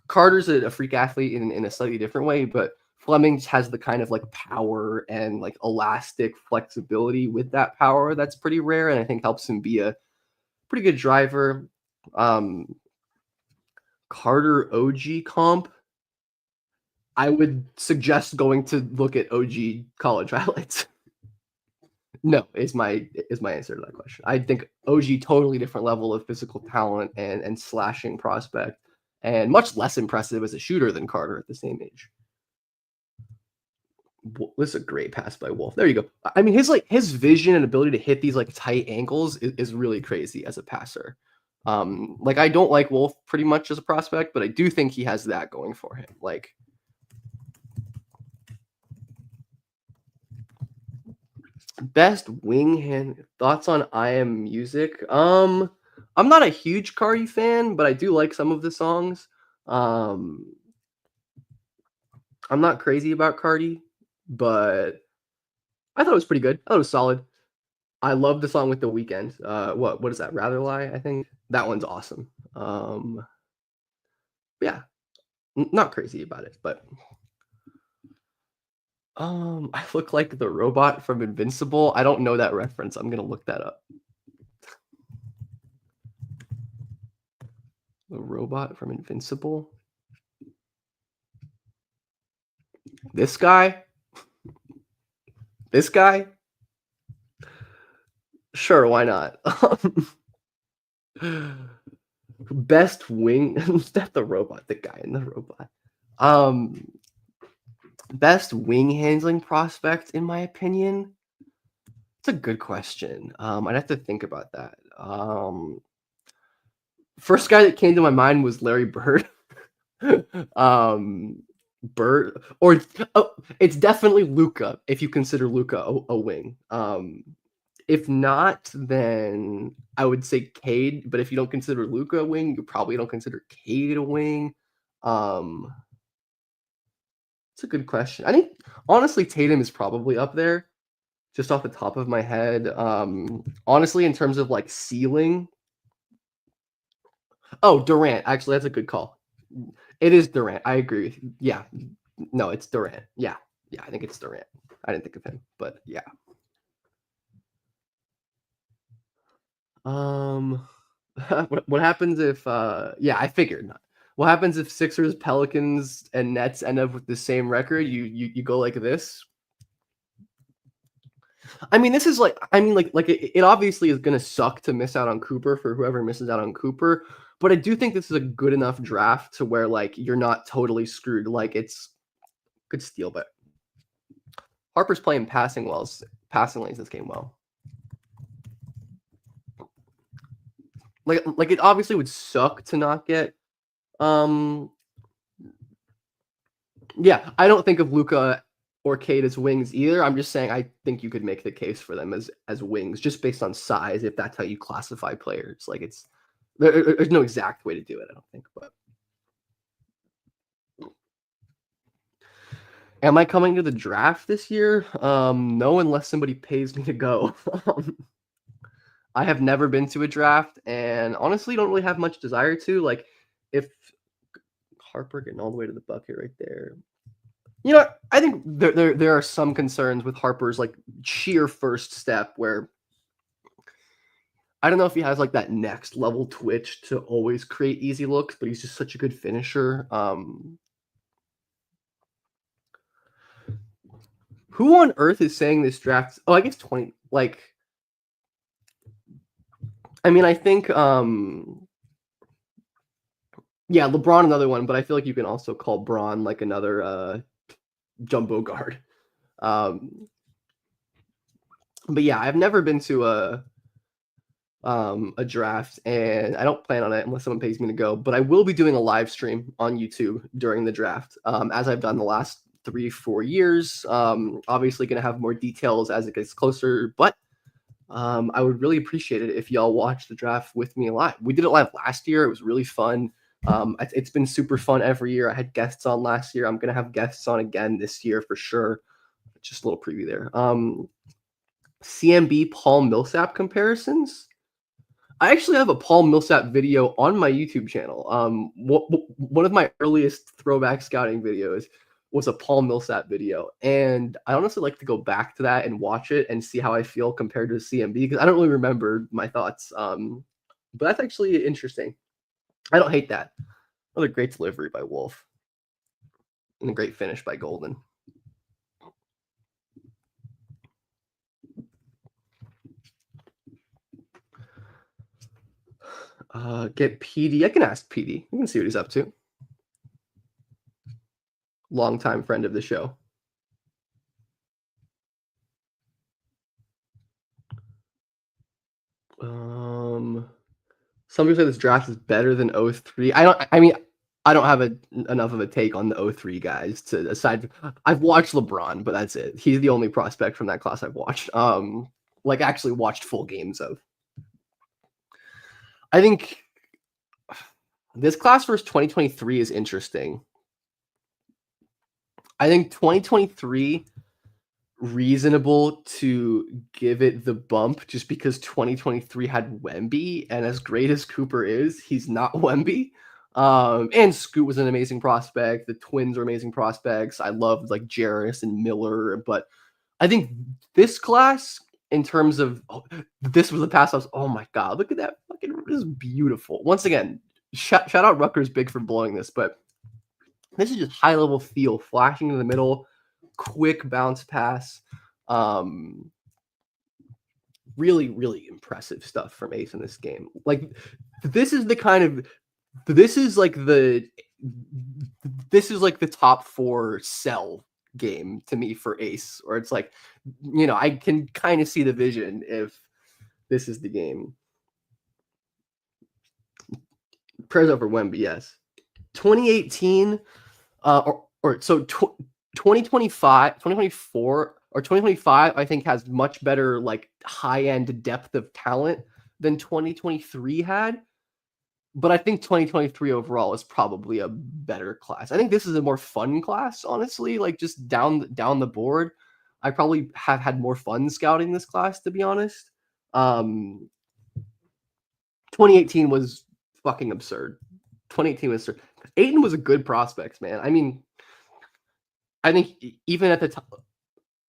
Carter's a freak athlete in a slightly different way, but Fleming has the kind of like power and like elastic flexibility with that power that's pretty rare, and I think helps him be a pretty good driver. Carter OG comp, I would suggest going to look at OG college highlights. No, is my answer to that question. I think OG totally different level of physical talent and slashing prospect, and much less impressive as a shooter than Carter at the same age. This is a great pass by Wolf. There you go. I mean, his vision and ability to hit these like tight angles is really crazy as a passer. Like I don't like Wolf pretty much as a prospect, but I do think he has that going for him. Like best wing hand thoughts on I Am Music. I'm not a huge Cardi fan, but I do like some of the songs. Um, I'm not crazy about Cardi, but I thought it was pretty good. I thought it was solid. I love the song with The Weeknd. What is that? Rather Lie, I think. That one's awesome. Yeah, not crazy about it, but I look like the robot from Invincible. I don't know that reference. I'm gonna look that up. The robot from Invincible. This guy? This guy? Sure, why not? Best wing that the robot, the guy in the robot. Um Best wing handling prospect in my opinion. It's a good question. I'd have to think about that. First guy that came to my mind was Larry Bird. um Bird or oh, it's definitely Luca if you consider Luca a wing. If not, then I would say Cade. But if you don't consider Luca a wing, you probably don't consider Cade a wing. Um, it's a good question. I think honestly, Tatum is probably up there, just off the top of my head. Honestly, in terms of like ceiling, oh Durant. Actually, that's a good call. It is Durant. I agree with you. Yeah, no, it's Durant. Yeah, yeah, I think it's Durant. I didn't think of him, but yeah. Um, what happens if yeah, I figured not. What happens if Sixers, Pelicans, and Nets end up with the same record? You go like this. I mean, this is like I mean like it obviously is gonna suck to miss out on Cooper for whoever misses out on Cooper, but I do think this is a good enough draft to where like you're not totally screwed. Like it's good steal, but Harper's playing passing lanes this game well. Like it obviously would suck to not get um yeah, I don't think of Luca or Cade as wings either. I'm just saying I think you could make the case for them as wings just based on size if that's how you classify players. Like there's no exact way to do it, I don't think, but am I coming to the draft this year? No, unless somebody pays me to go. I have never been to a draft and honestly don't really have much desire to. Like if Harper getting all the way to the bucket right there. You know, I think there are some concerns with Harper's like sheer first step where I don't know if he has like that next level twitch to always create easy looks, but he's just such a good finisher. Who on earth is saying this draft? Oh, I guess 20. Like, I mean, I think yeah, LeBron another one, but I feel like you can also call Braun like another jumbo guard. Um, but yeah, I've never been to a draft, and I don't plan on it unless someone pays me to go. But I will be doing a live stream on YouTube during the draft, as I've done the last 3-4 years. Obviously, going to have more details as it gets closer, but I would really appreciate it if y'all watch the draft with me live. We did it live last year; it was really fun. It's been super fun every year. I had guests on last year. I'm going to have guests on again this year for sure. Just a little preview there. CMB Paul Millsap comparisons. I actually have a Paul Millsap video on my YouTube channel. One of my earliest throwback scouting videos was a Paul Millsap video, and I honestly like to go back to that and watch it and see how I feel compared to CMB because I don't really remember my thoughts. But that's actually interesting. I don't hate that. Another great delivery by Wolf and a great finish by Golden. Get PD. I can ask PD. We can see what he's up to. Longtime friend of the show. Some people say this draft is better than '03. I mean, I don't have enough of a take on the '03 guys to aside. I've watched LeBron, but that's it. He's the only prospect from that class I've watched. Like actually watched full games of. I think this class versus 2023 is interesting. I think 2023 reasonable to give it the bump just because 2023 had Wemby, and as great as Cooper is, he's not Wemby. And Scoot was an amazing prospect. The Twins are amazing prospects. I loved like Jarris and Miller, but I think this class, in terms of this was the past, I was oh my god, look at that fucking this is beautiful. Once again, shout out Rutgers Big for blowing this, but this is just high level feel, flashing in the middle, quick bounce pass. Really, really impressive stuff from Ace in this game. Like this is the kind of this is like the this is like the top 4 sell game to me for Ace, or it's like, I can kind of see the vision if this is the game. Prayers over Wemby, yes. 2018, or so 2025, 2024, or 2025, I think has much better like high-end depth of talent than 2023 had. But I think 2023 overall is probably a better class. I think this is a more fun class, honestly. Like just down the board, I probably have had more fun scouting this class, to be honest. 2018 was fucking absurd. 2018 was absurd. Ayton was a good prospect, man. I mean, I think even at the top,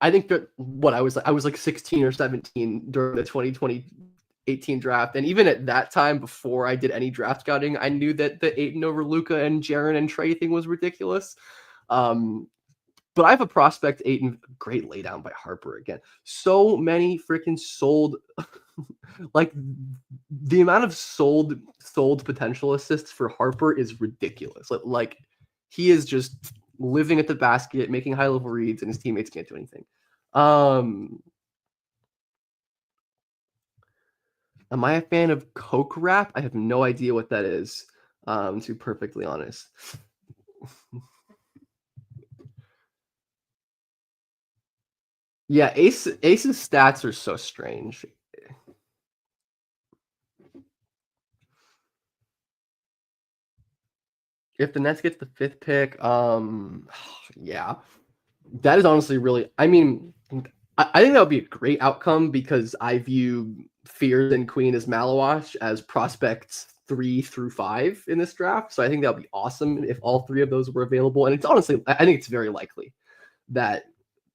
I think that what I was like 16 or 17 during the 2018 draft, and even at that time, before I did any draft scouting, I knew that the Ayton over Luka and Jaren and Trey thing was ridiculous. But I have a prospect Ayton, great laydown by Harper again. So many freaking sold, like the amount of sold potential assists for Harper is ridiculous. Like he is just living at the basket, making high level reads, and his teammates can't do anything. Am I a fan of Coke Rap? I have no idea what that is, to be perfectly honest. Yeah, Ace's stats are so strange. If the Nets get the 5th pick, yeah, that is honestly really. I mean, I think that would be a great outcome because I view Fears and Queen as Malawash as prospects 3 through 5 in this draft. So I think that would be awesome if all 3 of those were available. And it's honestly, I think it's very likely that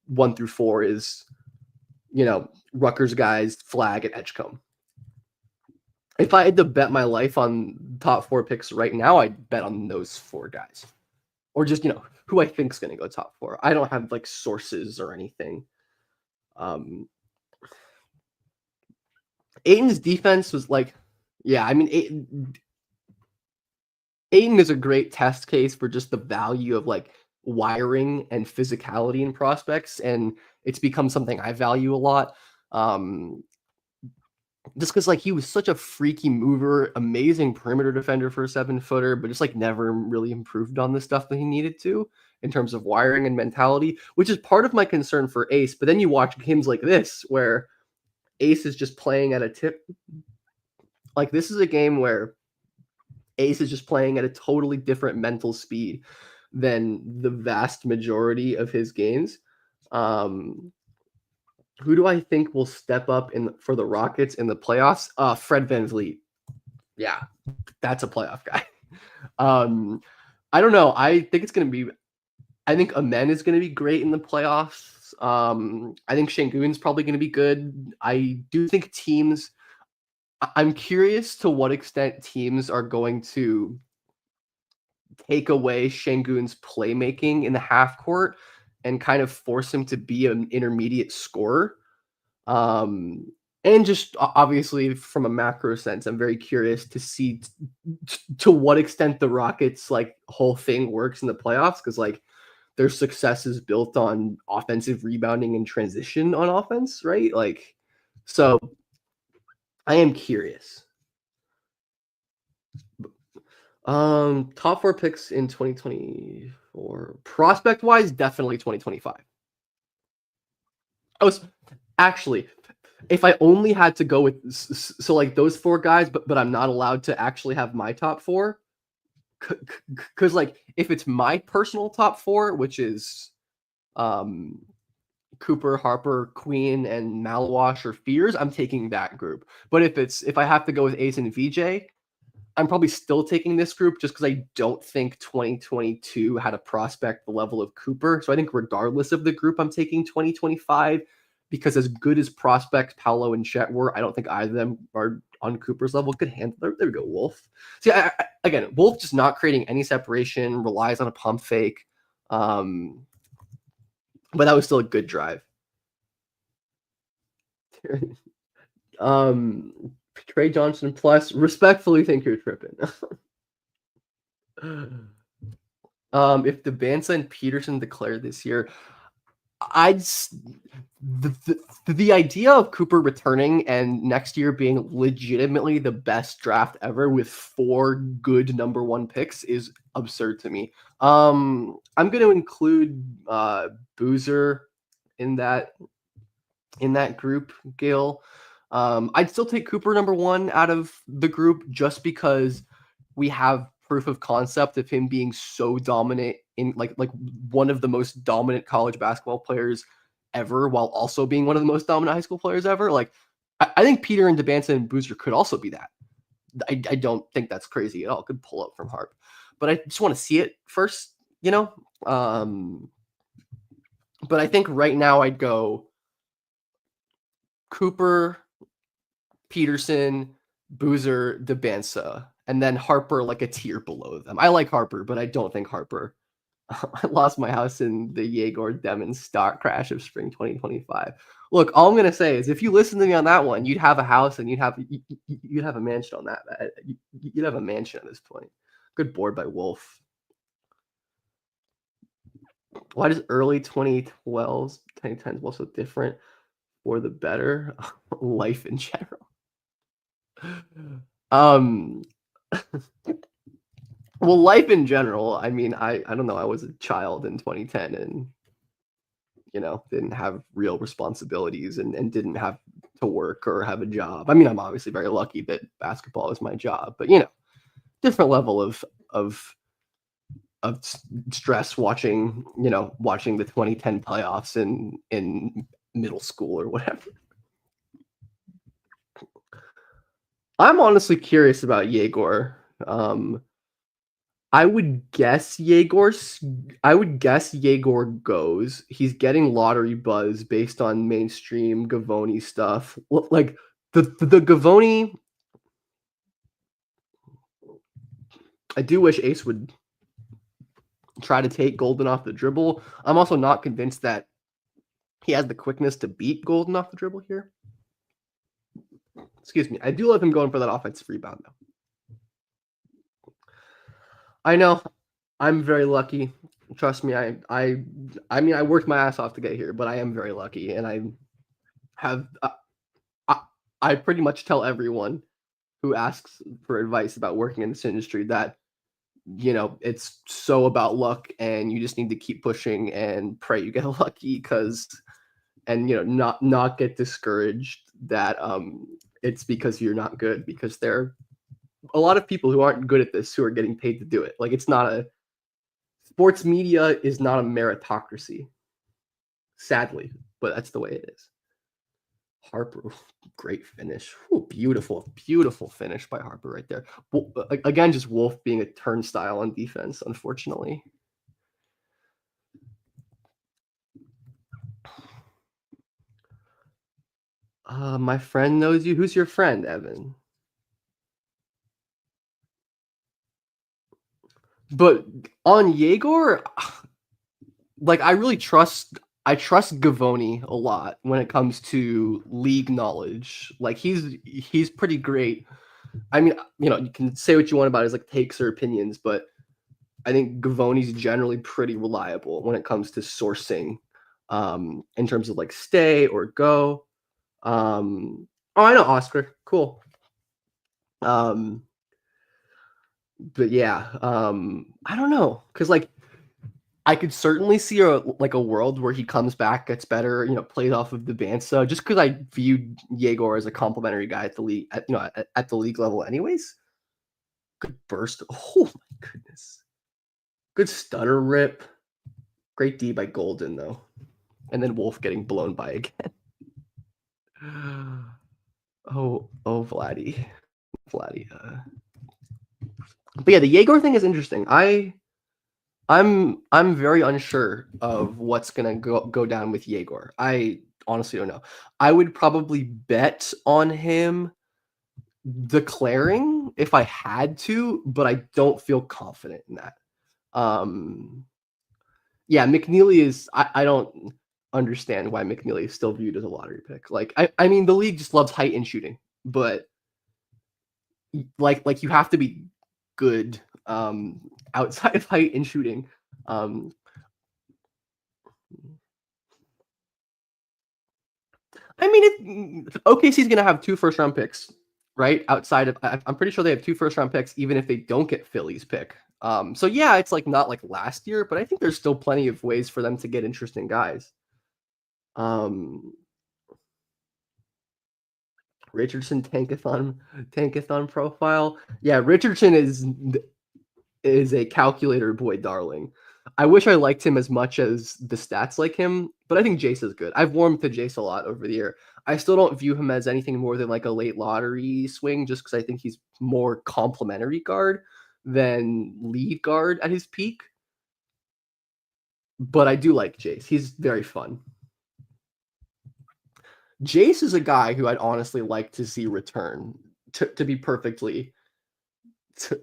1 through 4 is, Rutgers guys, Flag, and Edgecombe. If I had to bet my life on top 4 picks right now, I'd bet on those 4 guys, or just who I think is going to go top 4. I don't have like sources or anything. Ayton's defense was like, yeah, I mean, Ayton is a great test case for just the value of like wiring and physicality in prospects, and it's become something I value a lot. Just because like he was such a freaky mover, amazing perimeter defender for a 7-footer, but just like never really improved on the stuff that he needed to in terms of wiring and mentality, which is part of my concern for Ace. But then you watch games like this where Ace is just playing at a tip. Like this is a game where Ace is just playing at a totally different mental speed than the vast majority of his games. Who do I think will step up for the Rockets in the playoffs? Fred VanVleet. Yeah, that's a playoff guy. I don't know. I think it's going to be. I think Amen is going to be great in the playoffs. I think Şengün's probably going to be good. I do think teams. I'm curious to what extent teams are going to take away Şengün's playmaking in the half court and kind of force him to be an intermediate scorer. And just obviously from a macro sense, I'm very curious to see to what extent the Rockets like whole thing works in the playoffs, because like their success is built on offensive rebounding and transition on offense, right? Like, so I am curious. Top 4 picks in 2024. Prospect-wise, definitely 2025. I was actually, if I only had to go with so like those 4 guys, but I'm not allowed to actually have my top 4, because like if it's my personal top 4, which is um Cooper, Harper, Queen, and Malwash or Fears, I'm taking that group. But if I have to go with Ace and VJ, I'm probably still taking this group just because I don't think 2022 had a prospect the level of Cooper. So I think regardless of the group, I'm taking 2025 because as good as prospects Paolo and Chet were, I don't think either of them are on Cooper's level. Good hand. There we go, Wolf. See, again, Wolf just not creating any separation, relies on a pump fake. Um, but that was still a good drive. Trey Johnson plus, respectfully think you're tripping. If the Bansa and Peterson declare this year, I'd the idea of Cooper returning and next year being legitimately the best draft ever with 4 good number 1 picks is absurd to me. I'm going to include Boozer in that group, Gil. I'd still take Cooper number 1 out of the group just because we have proof of concept of him being so dominant in like one of the most dominant college basketball players ever, while also being one of the most dominant high school players ever. Like I think Peter and Debansa and Booster could also be that. I don't think that's crazy at all. Could pull up from Harp, but I just want to see it first, you know. But I think right now I'd go Cooper, Peterson, Boozer, Debansa, and then Harper like a tier below them. I like Harper, but I don't think Harper. I lost my house in the Yegor Demon stock crash of spring 2025. Look, all I'm gonna say is if you listen to me on that one, you'd have a house and you'd have a mansion on that. You'd have a mansion at this point. Good board by Wolf. Why does early 2012s, 2010s was so different for the better? Life in general. Um, well, life in general. I mean, I don't know. I was a child in 2010 and didn't have real responsibilities and didn't have to work or have a job. I mean, I'm obviously very lucky that basketball is my job, but different level of stress watching the 2010 playoffs in middle school or whatever. I'm honestly curious about Yegor. I would guess Yegor goes. He's getting lottery buzz based on mainstream Gavoni stuff. Like the Gavoni, I do wish Ace would try to take Golden off the dribble. I'm also not convinced that he has the quickness to beat Golden off the dribble here. Excuse me. I do love him going for that offensive rebound though. I know. I'm very lucky. Trust me. I mean I worked my ass off to get here, but I am very lucky, and I have I, I pretty much tell everyone who asks for advice about working in this industry that it's so about luck, and you just need to keep pushing and pray you get lucky, and not get discouraged that it's because you're not good, because there are a lot of people who aren't good at this who are getting paid to do it. Like it's not a sports media is not a meritocracy, sadly, but that's the way it is. Harper, great finish. Ooh, beautiful, beautiful finish by Harper right there. Again, just Wolf being a turnstile on defense, unfortunately. My friend knows you. Who's your friend, Evan? But on Yegor, like I trust Gavoni a lot when it comes to league knowledge. Like he's pretty great. I mean, you can say what you want about his like takes or opinions, but I think Gavoni's generally pretty reliable when it comes to sourcing, in terms of like stay or go. Oh, I know Oscar. Cool. Um, But yeah, I don't know, cause like, I could certainly see a world where he comes back, gets better, plays off of the Bansa, just because I viewed Yegor as a complimentary guy at the league at the league level anyways. Good burst. Oh my goodness. Good stutter rip. Great D by Golden though. And then Wolf getting blown by again. Oh, Vladdy. Vladdy. But yeah, the Yegor thing is interesting. I'm very unsure of what's gonna go down with Yegor. I honestly don't know. I would probably bet on him declaring if I had to, but I don't feel confident in that. Um, yeah, McNeely is. I don't understand why McNeely is still viewed as a lottery pick. Like, I mean, the league just loves height and shooting, but like you have to be good outside of height and shooting. Um, I mean, OKC's gonna have 2 first-round picks, right? Outside of, I'm pretty sure they have 2 first-round picks, even if they don't get Philly's pick. So yeah, it's like not like last year, but I think there's still plenty of ways for them to get interesting guys. Um, Richardson tankathon profile. Yeah, Richardson is a calculator boy darling. I wish I liked him as much as the stats like him, but I think Jace is good. I've warmed to Jace a lot over the year. I still don't view him as anything more than like a late lottery swing, just because I think he's more complementary guard than lead guard at his peak. But I do like Jace. He's very fun. Jace is a guy who I'd honestly like to see return. To be perfectly to,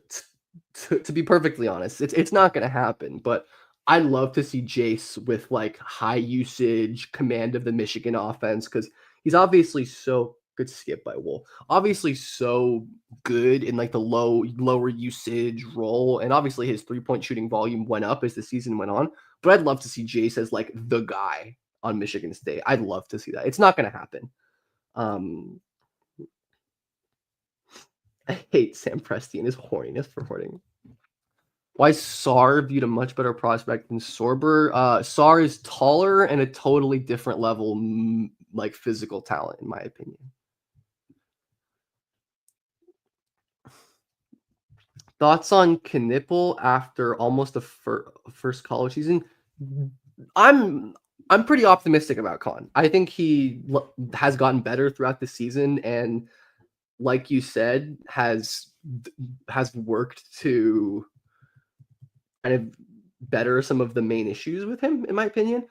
to be perfectly honest, it's not going to happen. But I'd love to see Jace with like high usage, command of the Michigan offense because he's obviously so good. Skip by Wolf, obviously so good in like the lower usage role, and obviously his 3-point shooting volume went up as the season went on. But I'd love to see Jace as like the guy on Michigan State. I'd love to see that. It's not going to happen. Um, I hate Sam Presti and his horniness for hoarding. Why is Sar viewed a much better prospect than Sorber? Sar is taller and a totally different level, like physical talent, in my opinion. Thoughts on Knipple after almost a first college season? I'm I'm pretty optimistic about Khan. I think he has gotten better throughout the season, and like you said, has worked to kind of better some of the main issues with him, in my opinion.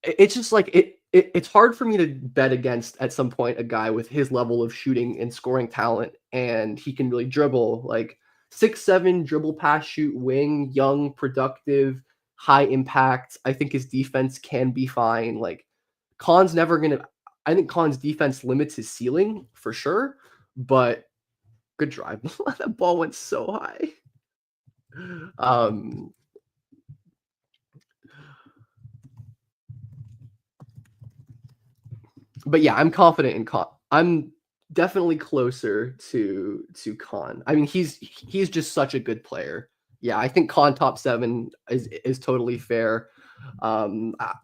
It's just like it's hard for me to bet against at some point a guy with his level of shooting and scoring talent, and he can really dribble like 6'7" dribble pass shoot wing, young, productive, high impact. I think his defense can be fine. Like Khan's never gonna. I think Khan's defense limits his ceiling for sure, but good drive. That ball went so high. Um, but yeah, I'm confident in Khan. I'm definitely closer to Khan. I mean, he's just such a good player. Yeah, I think Khan top 7 is totally fair. Um, I,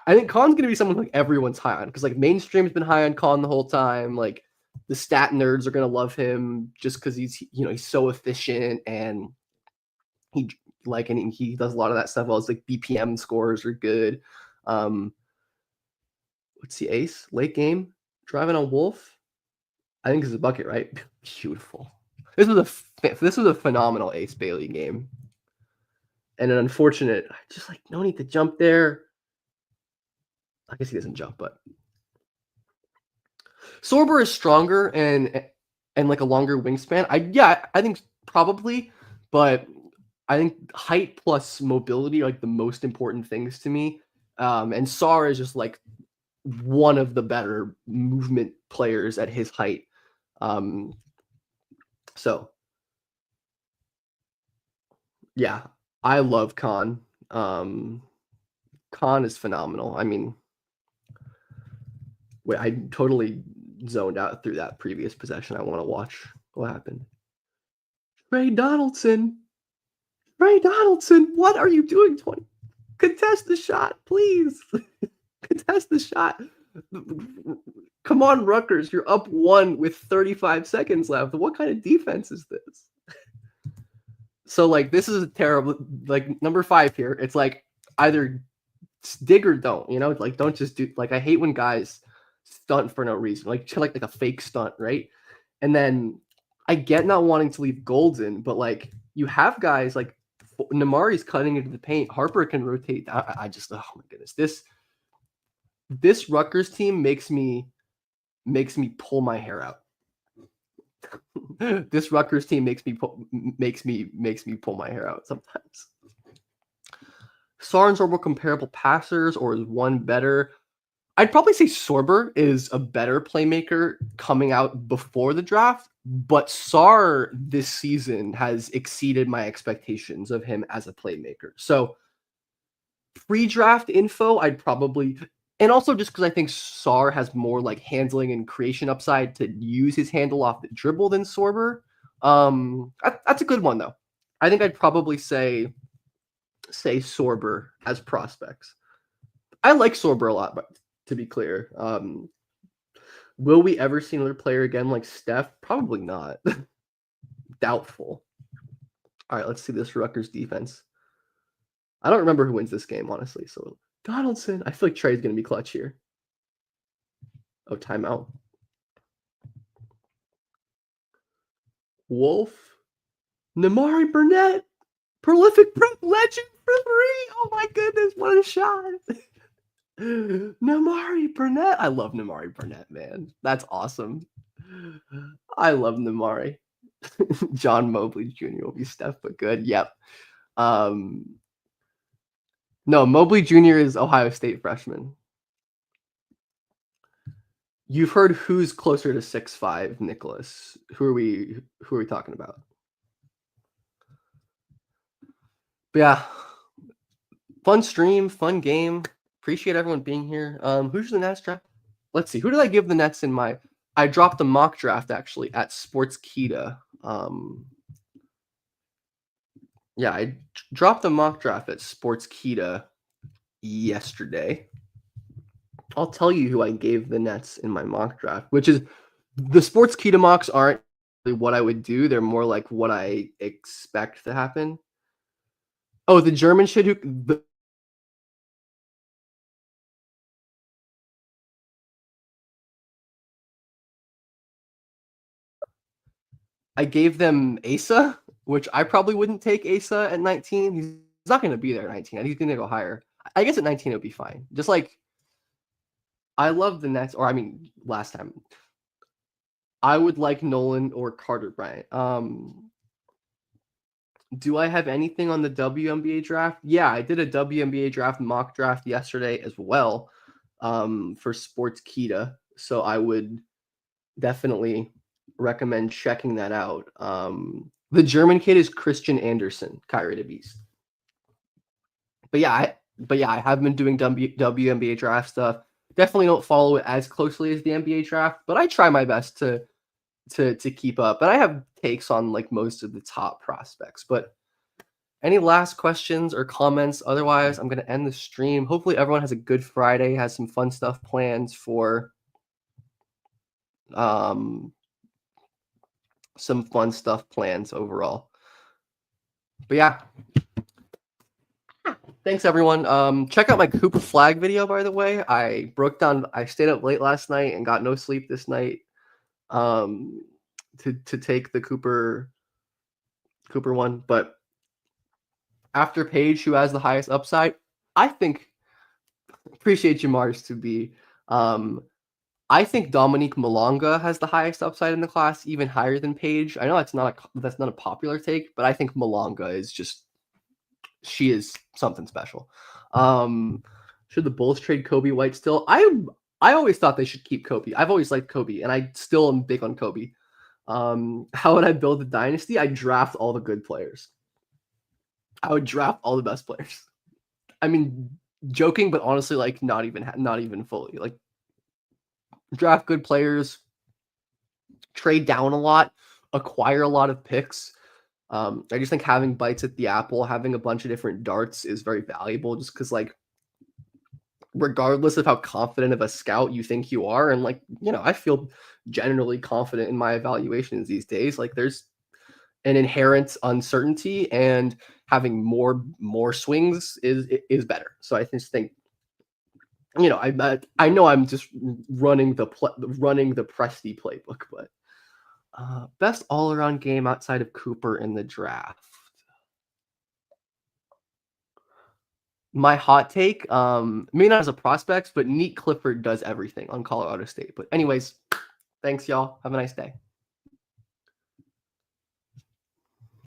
I think Khan's gonna be someone like everyone's high on because like mainstream's been high on Khan the whole time. Like the stat nerds are gonna love him just because he's so efficient and he and he does a lot of that stuff. Well, it's like BPM scores are good. Um, let's see, Ace late game driving on Wolf. I think it's a bucket, right? Beautiful. This was a phenomenal Ace Bailey game, and an unfortunate. Just like no need to jump there. I guess he doesn't jump, but Sorber is stronger and like a longer wingspan. I think probably, but I think height plus mobility are like the most important things to me. And Sar is just like one of the better movement players at his height. Um, so yeah, I love Khan. Khan is phenomenal. I mean, wait, I totally zoned out through that previous possession. I want to watch what happened. Ray Donaldson. Ray Donaldson, what are you doing? 20. Contest the shot, please. Contest the shot. Come on, Rutgers. You're up 1 with 35 seconds left. What kind of defense is this? So, like, this is a terrible, like, number 5 here. It's like either dig or don't, you know? Like, don't just do, like, I hate when guys stunt for no reason, like a fake stunt, right? And then I get not wanting to leave Golden, but like you have guys like Namari's cutting into the paint. Harper can rotate. I just, oh my goodness, this Rutgers team makes me pull my hair out. This Rutgers team makes me pull my hair out sometimes. Sar and Sorbo comparable passers, or is one better? I'd probably say Sorber is a better playmaker coming out before the draft, but Sar this season has exceeded my expectations of him as a playmaker. So pre-draft info, I'd probably, and also just because I think Sar has more like handling and creation upside to use his handle off the dribble than Sorber. That's a good one though. I think I'd probably say Sorber as prospects. I like Sorber a lot, but to be clear, will we ever see another player again like Steph? Probably not. Doubtful. All right, let's see this Rutgers defense. I don't remember who wins this game, honestly. So Donaldson, I feel like Trey's going to be clutch here. Oh, timeout. Wolf. Namari Burnett. Prolific prep legend for 3. Oh my goodness, what a shot. Namari Burnett. I love Namari Burnett, man. That's awesome. I love Namari. John Mobley Jr. will be Steph, but good. Yep. No, Mobley Jr. is Ohio State freshman. You've heard who's closer to 6'5", Nicholas. Who are we talking about? But yeah. Fun stream, fun game. Appreciate everyone being here. Who's the Nets draft? Let's see. Who did I give the Nets in my? I dropped a mock draft actually at Sportskeeda. Yeah, I dropped a mock draft at Sportskeeda yesterday. I'll tell you who I gave the Nets in my mock draft, which is the Sportskeeda mocks aren't really what I would do. They're more like what I expect to happen. Oh, the German shit who I gave them Asa, which I probably wouldn't take Asa at 19. He's not going to be there at 19. He's going to go higher. I guess at 19 it would be fine. Just like I love the Nets, or I mean, last time I would like Nolan or Carter Bryant. Do I have anything on the WNBA draft? Yeah, I did a WNBA draft mock draft yesterday as well for Sportskeeda. So I would definitely recommend checking that out. The German kid is Christian Andersen, Kyrie to Beast. But yeah, I have been doing WNBA draft stuff. Definitely don't follow it as closely as the NBA draft, but I try my best to keep up. And I have takes on like most of the top prospects. But any last questions or comments? Otherwise, I'm going to end the stream. Hopefully everyone has a good Friday, has some fun stuff planned for some fun stuff plans overall. But yeah. Thanks everyone. Check out my Cooper flag video, by the way. I stayed up late last night and got no sleep this night. To take the Cooper one. But after Paige, who has the highest upside, I think appreciate Jamar's to be. I think Dominique Malonga has the highest upside in the class, even higher than Paige. I know that's not a popular take, but I think Malonga is just she is something special. Should the Bulls trade Kobe White still? I always thought they should keep Kobe. I've always liked Kobe, and I still am big on Kobe. How would I build a dynasty? I draft all the good players. I would draft all the best players. I mean, joking, but honestly, like not even fully. Like draft good players, trade down a lot, acquire a lot of picks, I just think having bites at the apple, having a bunch of different darts is very valuable just because, like, regardless of how confident of a scout you think you are, and like, I feel generally confident in my evaluations these days. Like, there's an inherent uncertainty, and having more swings is better. So I just think, I know I'm just running the Presti playbook, but best all around game outside of Cooper in the draft. My hot take, maybe not as a prospect, but Neat Clifford does everything on Colorado State. But anyways, thanks y'all. Have a nice day.